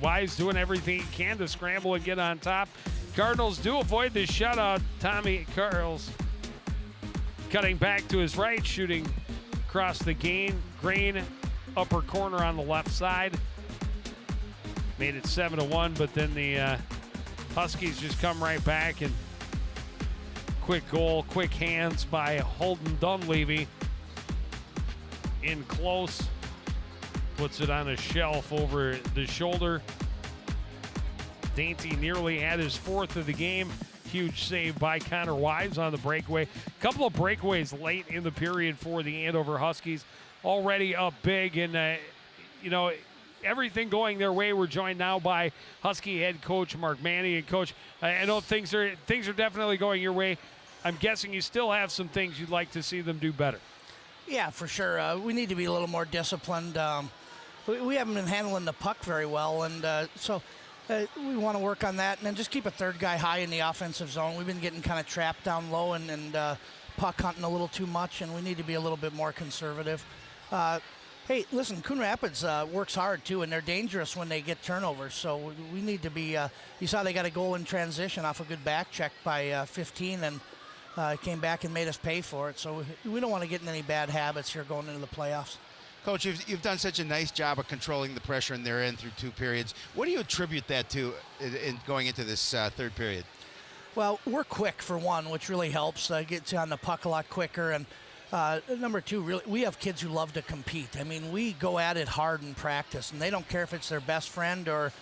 Wise doing everything he can to scramble and get on top. Cardinals do avoid the shutout. Tommy Carls cutting back to his right, shooting across the grain upper corner on the left side. Made it 7-1, but then the Huskies just come right back, and quick goal, quick hands by Holden Dunleavy. In close, puts it on a shelf over the shoulder. Dainty nearly had his 4th of the game. Huge save by Connor Wise on the breakaway. Couple of breakaways late in the period for the Andover Huskies. Already up big, and everything going their way. We're joined now by Husky head coach Mark Manny. And Coach, I know things are definitely going your way. I'm guessing you still have some things you'd like to see them do better. Yeah, for sure. We need to be a little more disciplined. We haven't been handling the puck very well, and so we want to work on that, and then just keep a third guy high in the offensive zone. We've been getting kind of trapped down low and puck hunting a little too much, and we need to be a little bit more conservative. Hey, listen, Coon Rapids works hard, too, and they're dangerous when they get turnovers. So we need to be you saw they got a goal in transition off a good back check by 15, and came back and made us pay for it. So we don't want to get in any bad habits here going into the playoffs. Coach, you've done such a nice job of controlling the pressure in their end through 2 periods. What do you attribute that to in going into this third period? Well, we're quick, for one, which really helps. Gets you on the puck a lot quicker. And number 2, really, we have kids who love to compete. I mean, we go at it hard in practice, and they don't care if it's their best friend or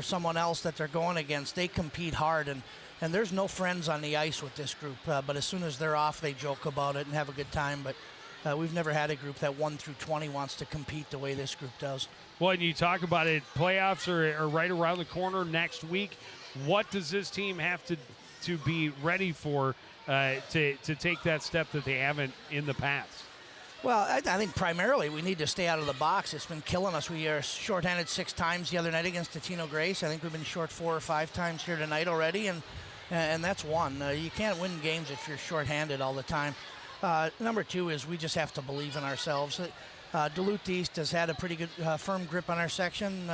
someone else that they're going against. They compete hard, and there's no friends on the ice with this group. But as soon as they're off, they joke about it and have a good time. But we've never had a group that 1 through 20 wants to compete the way this group does. Well, and you talk about it, playoffs are right around the corner next week. What does this team have to be ready for to take that step that they haven't in the past? Well, I think primarily we need to stay out of the box. It's been killing us. We are shorthanded 6 times the other night against Totino Grace. I think we've been short 4 or 5 times here tonight already, and that's one. You can't win games if you're shorthanded all the time. Number 2 is we just have to believe in ourselves. Duluth East has had a pretty good firm grip on our section,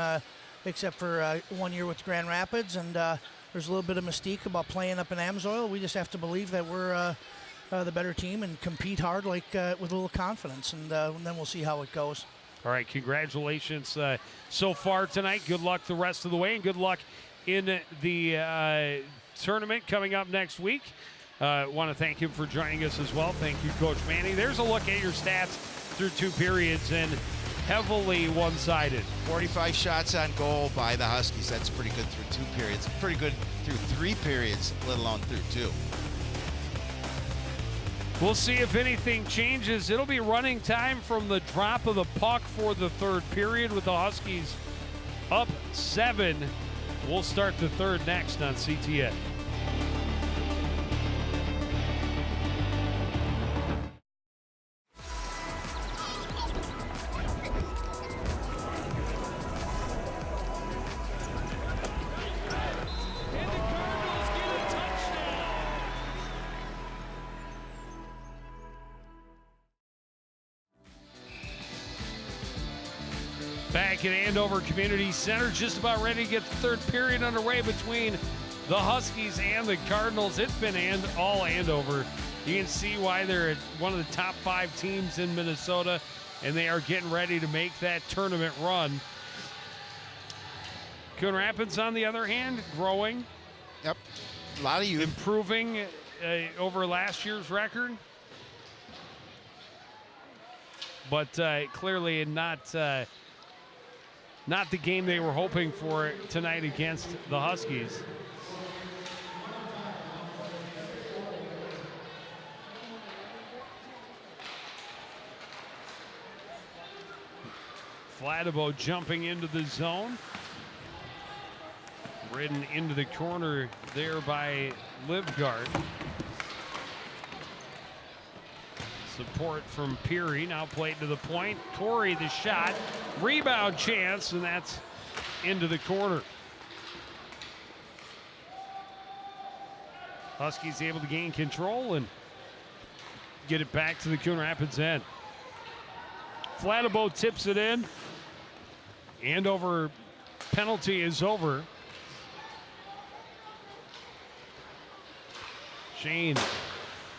except for 1 year with Grand Rapids, and there's a little bit of mystique about playing up in Amsoil. We just have to believe that we're the better team and compete hard, with a little confidence, and then we'll see how it goes. All right, congratulations so far tonight. Good luck the rest of the way, and good luck in the tournament coming up next week. Want to thank him for joining us as well. Thank you, Coach Manning. There's a look at your stats through 2 periods, and heavily one-sided. 45 shots on goal by the Huskies. That's pretty good through 2 periods. Pretty good through 3 periods, let alone through 2. We'll see if anything changes. It'll be running time from the drop of the puck for the 3rd period with the Huskies up 7. We'll start the 3rd next on CTN. Back at Andover Community Center, just about ready to get the 3rd period underway between the Huskies and the Cardinals. It's been all Andover. You can see why they're one of the top 5 teams in Minnesota, and they are getting ready to make that tournament run. Coon Rapids, on the other hand, growing. Yep, a lot of youth. Improving over last year's record. But clearly not the game they were hoping for tonight against the Huskies. Flatabo jumping into the zone. Ridden into the corner there by Livgard. Support from Peary, now played to the point. Corey, the shot, rebound chance, and that's into the corner. Huskies able to gain control and get it back to the Coon Rapids end. Flatabo tips it in. Andover penalty is over. Shane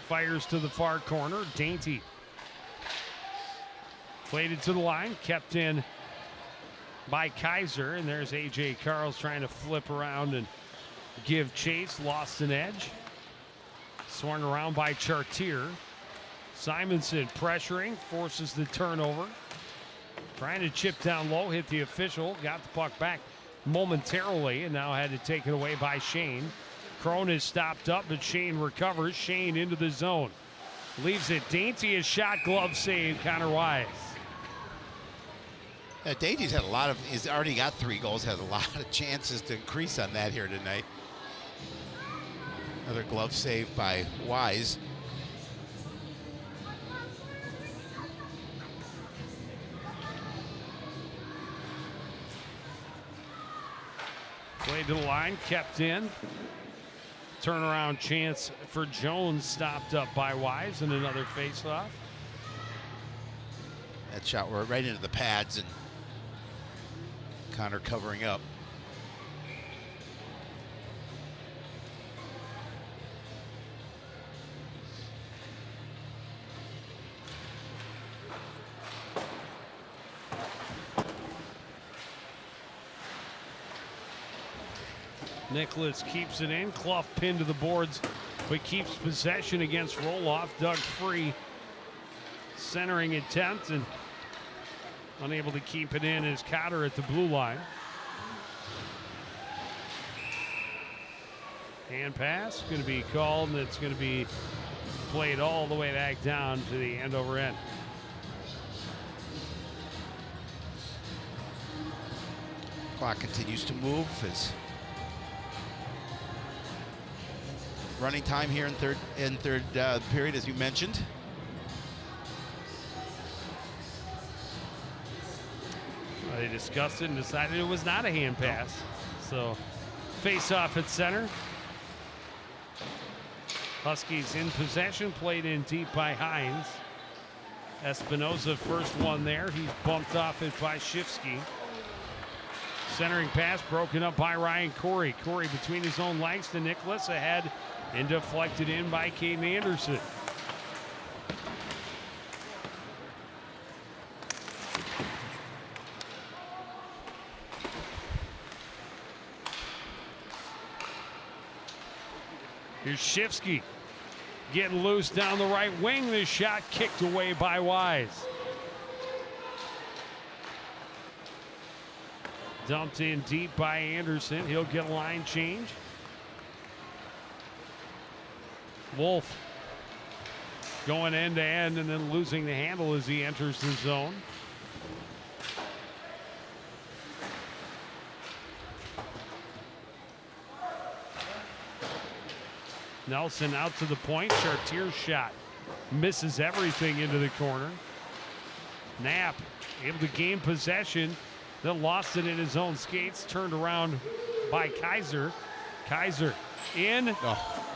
fires to the far corner. Dainty played it to the line, kept in by Kaiser, and there's A.J. Carls trying to flip around and give chase, lost an edge. Swung around by Chartier. Simonson pressuring, forces the turnover. Trying to chip down low, hit the official, got the puck back momentarily, and now had to take it away by Shane. Crone is stopped up, but Shane recovers. Shane into the zone. Leaves it. Dainty, a shot, glove save, Connor Wise. Dainty's had he's already got 3 goals, has a lot of chances to increase on that here tonight. Another glove save by Wise. Played to the line, kept in. Turnaround chance for Jones, stopped up by Wise, and another faceoff. That shot went right into the pads, and Connor covering up. Nicholas keeps it in. Clough pinned to the boards, but keeps possession against Roloff. Dug free. Centering attempt, and unable to keep it in is Cotter at the blue line. Hand pass going to be called, and it's going to be played all the way back down to the Andover end. Clock continues to move as running time here in third period, as you mentioned. They discussed it and decided it was not a hand pass. So face off at center. Huskies in possession, played in deep by Hines. Espinoza first one there. He's bumped off it by Shifsky. Centering pass broken up by Ryan Corey. Corey between his own legs to Nicholas, ahead and deflected in by Caden Anderson. Here's Shifsky getting loose down the right wing. This shot kicked away by Wise. Dumped in deep by Anderson. He'll get line change. Wolf going end to end and then losing the handle as he enters the zone. Nelson out to the point. Chartier's shot misses everything into the corner. Knapp able to gain possession, then lost it in his own skates. Turned around by Kaiser. Kaiser in.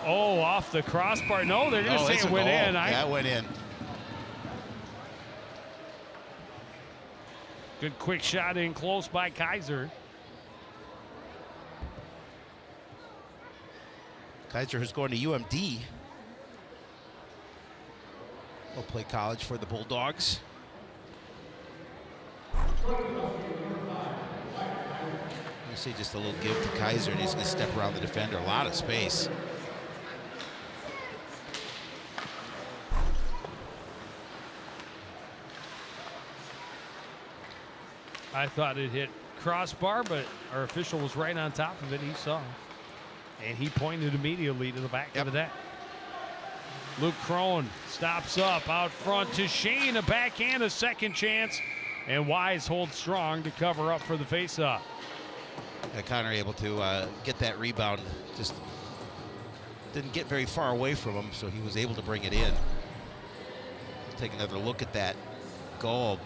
Oh, off the crossbar. No, they're going to say it went in. That went in. Good quick shot in close by Kaiser. Kaiser, who's going to UMD. Will play college for the Bulldogs. You see just a little give to Kaiser, and he's going to step around the defender. A lot of space. I thought it hit crossbar, but our official was right on top of it. He saw. And he pointed immediately to the back of the net. Luke Crone stops up out front to Shane. A backhand, a second chance. And Wise holds strong to cover up for the faceoff. Connor able to get that rebound. Just didn't get very far away from him, so he was able to bring it in. Take another look at that goal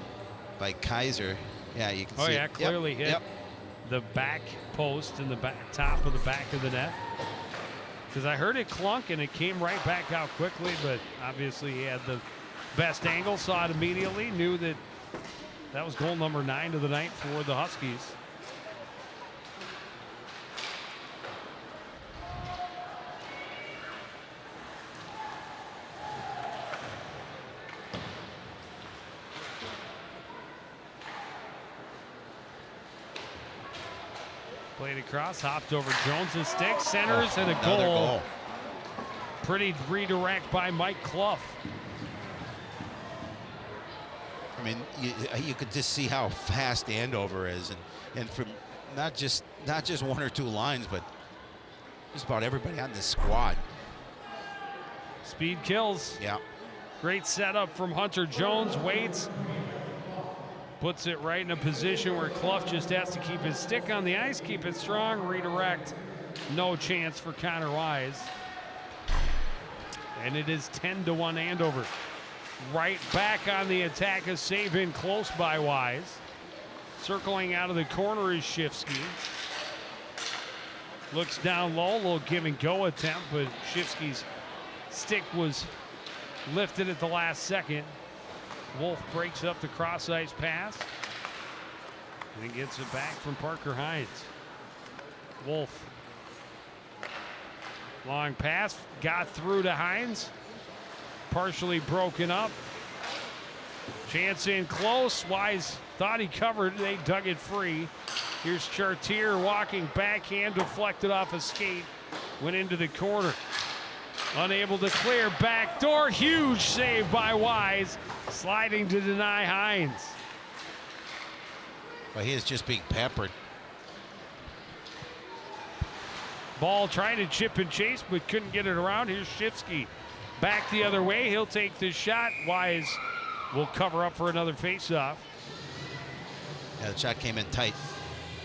by Kaiser. Yeah, you can see it. Clearly hit the back post and the top of the back of the net. Because I heard it clunk and it came right back out quickly, but obviously he had the best angle, saw it immediately, knew that that was goal number 9 of the night for the Huskies. Played across, hopped over Jones's stick, centers, and a goal. Pretty redirect by Mike Clough. I mean, you could just see how fast Andover is, and from not just 1 or 2 lines, but just about everybody on this squad. Speed kills. Yeah. Great setup from Hunter Jones. Waits. Puts it right in a position where Clough just has to keep his stick on the ice, keep it strong, redirect. No chance for Connor Wise. And it is 10-1 Andover. Right back on the attack, a save in close by Wise. Circling out of the corner is Shifsky. Looks down low, a little give and go attempt, but Shifsky's stick was lifted at the last second. Wolf breaks up the cross ice pass and gets it back from Parker Hines. Wolf. Long pass, got through to Hines. Partially broken up. Chance in close. Wise thought he covered. They dug it free. Here's Chartier walking backhand, deflected off a skate. Went into the corner. Unable to clear, backdoor, huge save by Wise, sliding to deny Hines. Well, he is just being peppered. Ball trying to chip and chase, but couldn't get it around. Here's Shifsky back the other way. He'll take the shot. Wise will cover up for another faceoff. Yeah, the shot came in tight.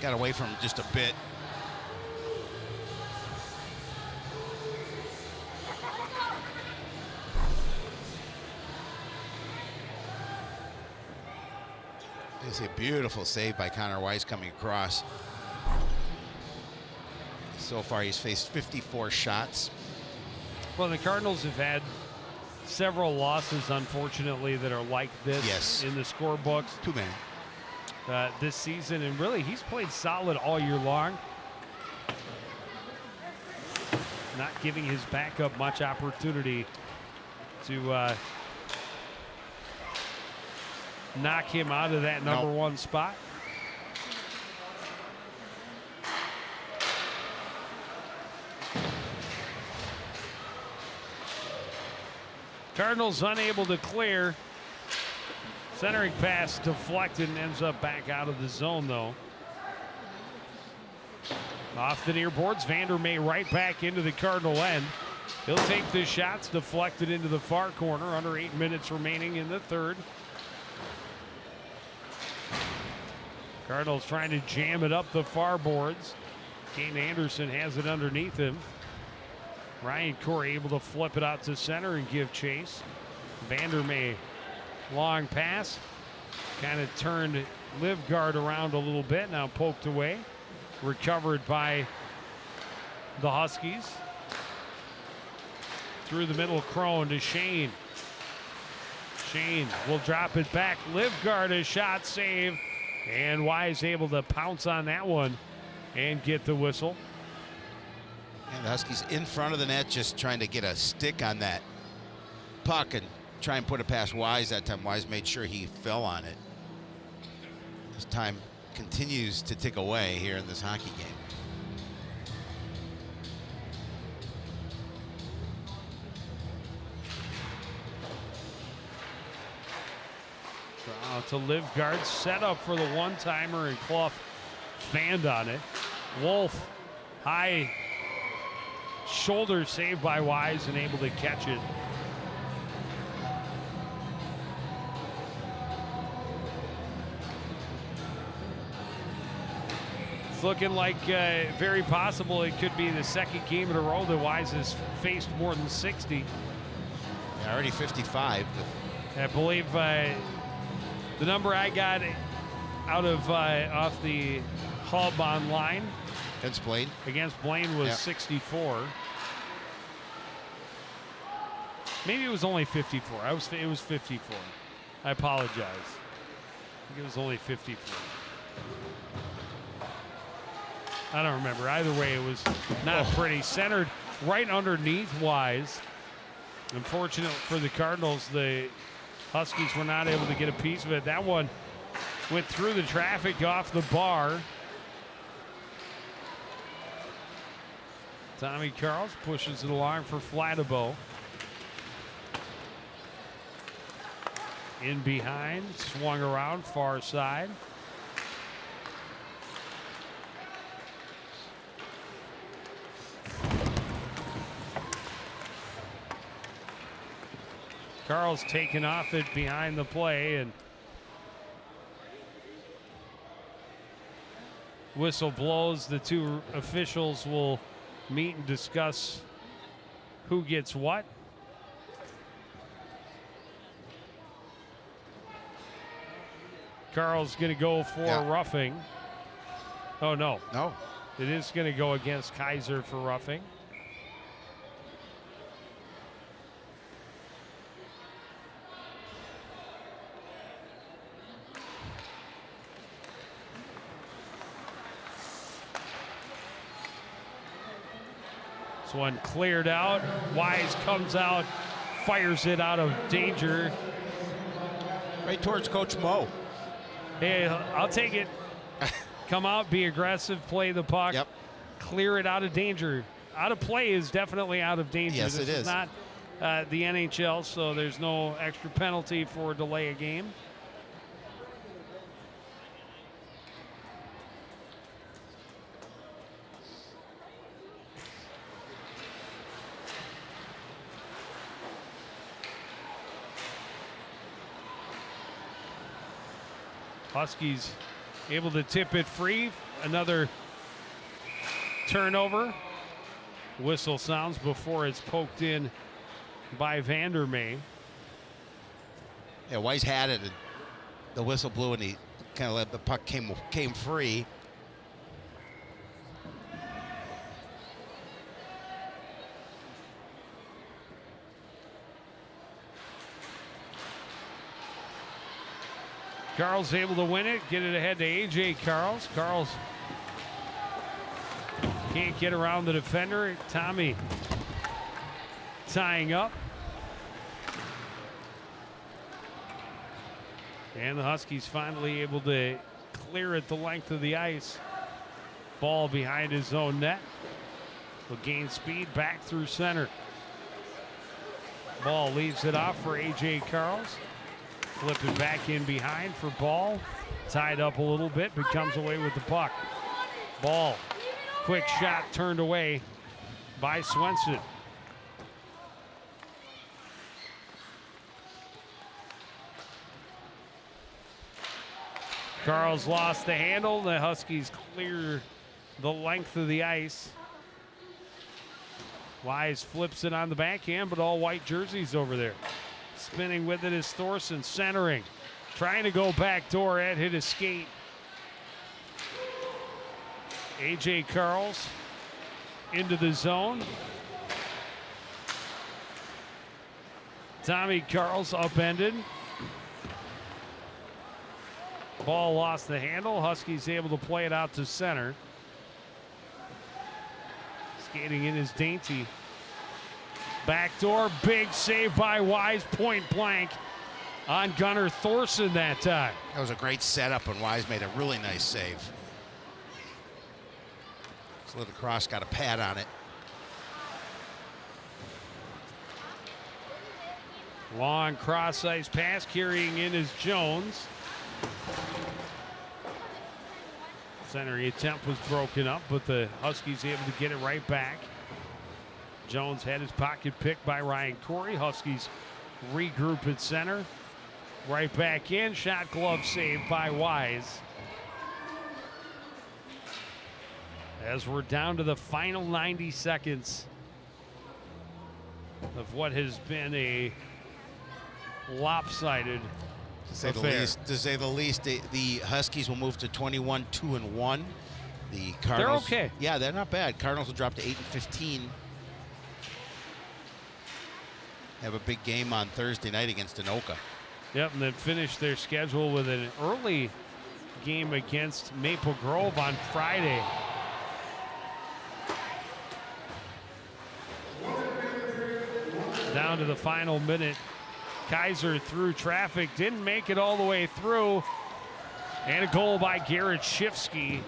Got away from him just a bit. It's a beautiful save by Connor Wise coming across. So far, he's faced 54 shots. Well, the Cardinals have had several losses, unfortunately, that are like this in the scorebooks. Too many. This season, and really, he's played solid all year long. Not giving his backup much opportunity to knock him out of that number 1 spot. Cardinals unable to clear. Centering pass deflected and ends up back out of the zone, though. Off the near boards, Vandermeer right back into the Cardinal end. He'll take the shots, deflected into the far corner. Under 8 minutes remaining in the third. Cardinals trying to jam it up the far boards. Kane Anderson has it underneath him. Ryan Corey able to flip it out to center and give chase. Vandermeer, long pass. Kind of turned Livgard around a little bit. Now poked away. Recovered by the Huskies. Through the middle, Crone to Shane. Shane will drop it back. Livgard, a shot save. And Wise able to pounce on that one and get the whistle. And the Huskies in front of the net, just trying to get a stick on that puck and try and put it past Wise that time. Wise made sure he fell on it. As time continues to tick away here in this hockey game. To Livgard, set up for the one-timer, and Clough fanned on it. Wolf, high shoulder saved by Wise and able to catch it. It's looking like very possible it could be the second game in a row that Wise has faced more than 60. Yeah, already 55. I believe the number I got out of off the hub online against Blaine was 64. Maybe it was only 54. It was 54. I apologize. I think it was only 54. I don't remember. Either way, it was not pretty. Centered right underneath Wise. Unfortunate for the Cardinals, the Huskies were not able to get a piece of it. That one went through the traffic off the bar. Tommy Carls pushes it along for Flatibo. In behind, swung around, far side. Carl's taken off it behind the play, and whistle blows. The two officials will meet and discuss who gets what. Carl's going to go for roughing. Oh, no. No. It is going to go against Kaiser for roughing. This one cleared out. Wise comes out, fires it out of danger. Right towards Coach Mo. Hey, I'll take it. Come out, be aggressive, play the puck, clear it out of danger. Out of play is definitely out of danger. Yes, this it is not the NHL, so there's no extra penalty for delay a game. Huskies able to tip it free. Another turnover. Whistle sounds before it's poked in by Vandermeer. Yeah, Wise had it, and the whistle blew, and he kind of let the puck came free. Carl's able to win it, get it ahead to A.J. Carls. Carls can't get around the defender. Tommy tying up. And the Huskies finally able to clear it the length of the ice. Ball behind his own net. Will gain speed back through center. Ball leaves it off for A.J. Carls. Flip it back in behind for Ball. Tied up a little bit, but comes away with the puck. Ball, quick shot turned away by Swenson. Carls lost the handle. The Huskies clear the length of the ice. Wise flips it on the backhand, but all white jerseys over there. Spinning with it is Thorson, centering. Trying to go back door, Ed hit his skate. A.J. Carls into the zone. Tommy Carls upended. Ball lost the handle. Huskies able to play it out to center. Skating in is Dainty. Backdoor, big save by Wise, point blank on Gunnar Thorson that time. That was a great setup, and Wise made a really nice save. Slid across, got a pad on it. Long cross ice pass, carrying in is Jones. Centering attempt was broken up, but the Huskies able to get it right back. Jones had his pocket picked by Ryan Corey. Huskies regroup at center. Right back in, shot glove saved by Wise. As we're down to the final 90 seconds of what has been a lopsided To say the least, the Huskies will move to 21-2-1. The Cardinals, they're okay. Yeah, they're not bad. Cardinals will drop to 8-15. Have a big game on Thursday night against Anoka. Yep, and then finish their schedule with an early game against Maple Grove on Friday. Down to the final minute. Kaiser through traffic, didn't make it all the way through. And a goal by Garrett Shifsky.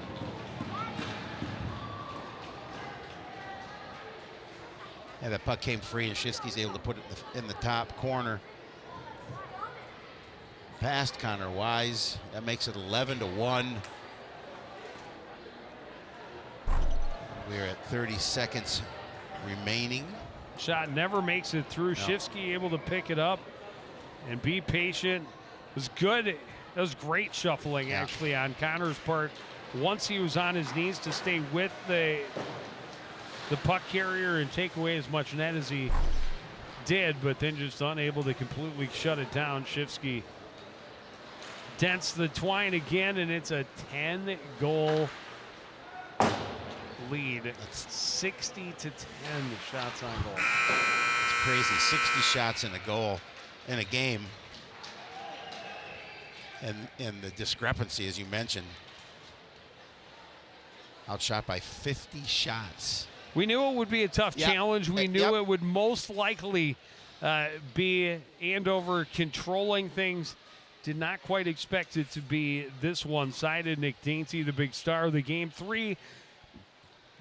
Yeah, that puck came free, and Shifsky's able to put it in the top corner. Past Connor Wise. That makes it 11-1. We're at 30 seconds remaining. Shot never makes it through. No. Shifsky able to pick it up and be patient. It was good. It was great shuffling, actually, on Connor's part. Once he was on his knees to stay with the puck carrier and take away as much net as he did, but then just unable to completely shut it down. Shifsky dents the twine again, and it's a 10-goal lead. It's 60-10 shots on goal. It's crazy. 60 shots in a goal in a game. And the discrepancy, as you mentioned, outshot by 50 shots. We knew it would be a tough challenge. We knew it would most likely be Andover controlling things. Did not quite expect it to be this one-sided. Nick Dainty, the big star of the game. 3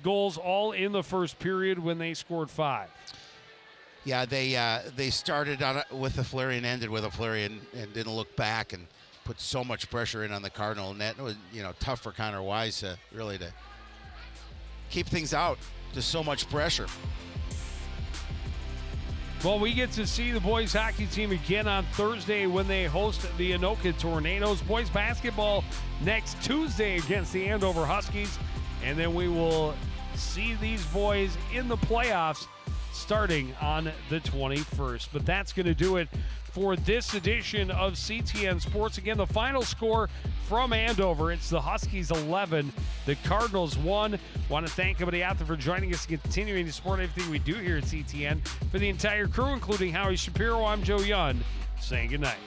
goals all in the first period when they scored 5. Yeah, they started with a flurry and ended with a flurry and didn't look back and put so much pressure in on the Cardinal net. It was, tough for Connor Wise to keep things out. Just so much pressure. Well, we get to see the boys hockey team again on Thursday when they host the Anoka Tornadoes. Boys basketball next Tuesday against the Andover Huskies. And then we will see these boys in the playoffs starting on the 21st. But that's going to do it for this edition of CTN Sports. Again, the final score from Andover, it's the Huskies 11, the Cardinals 1. Want to thank everybody out there for joining us and continuing to support everything we do here at CTN. For the entire crew, including Howie Shapiro, I'm Joe Young, saying goodnight.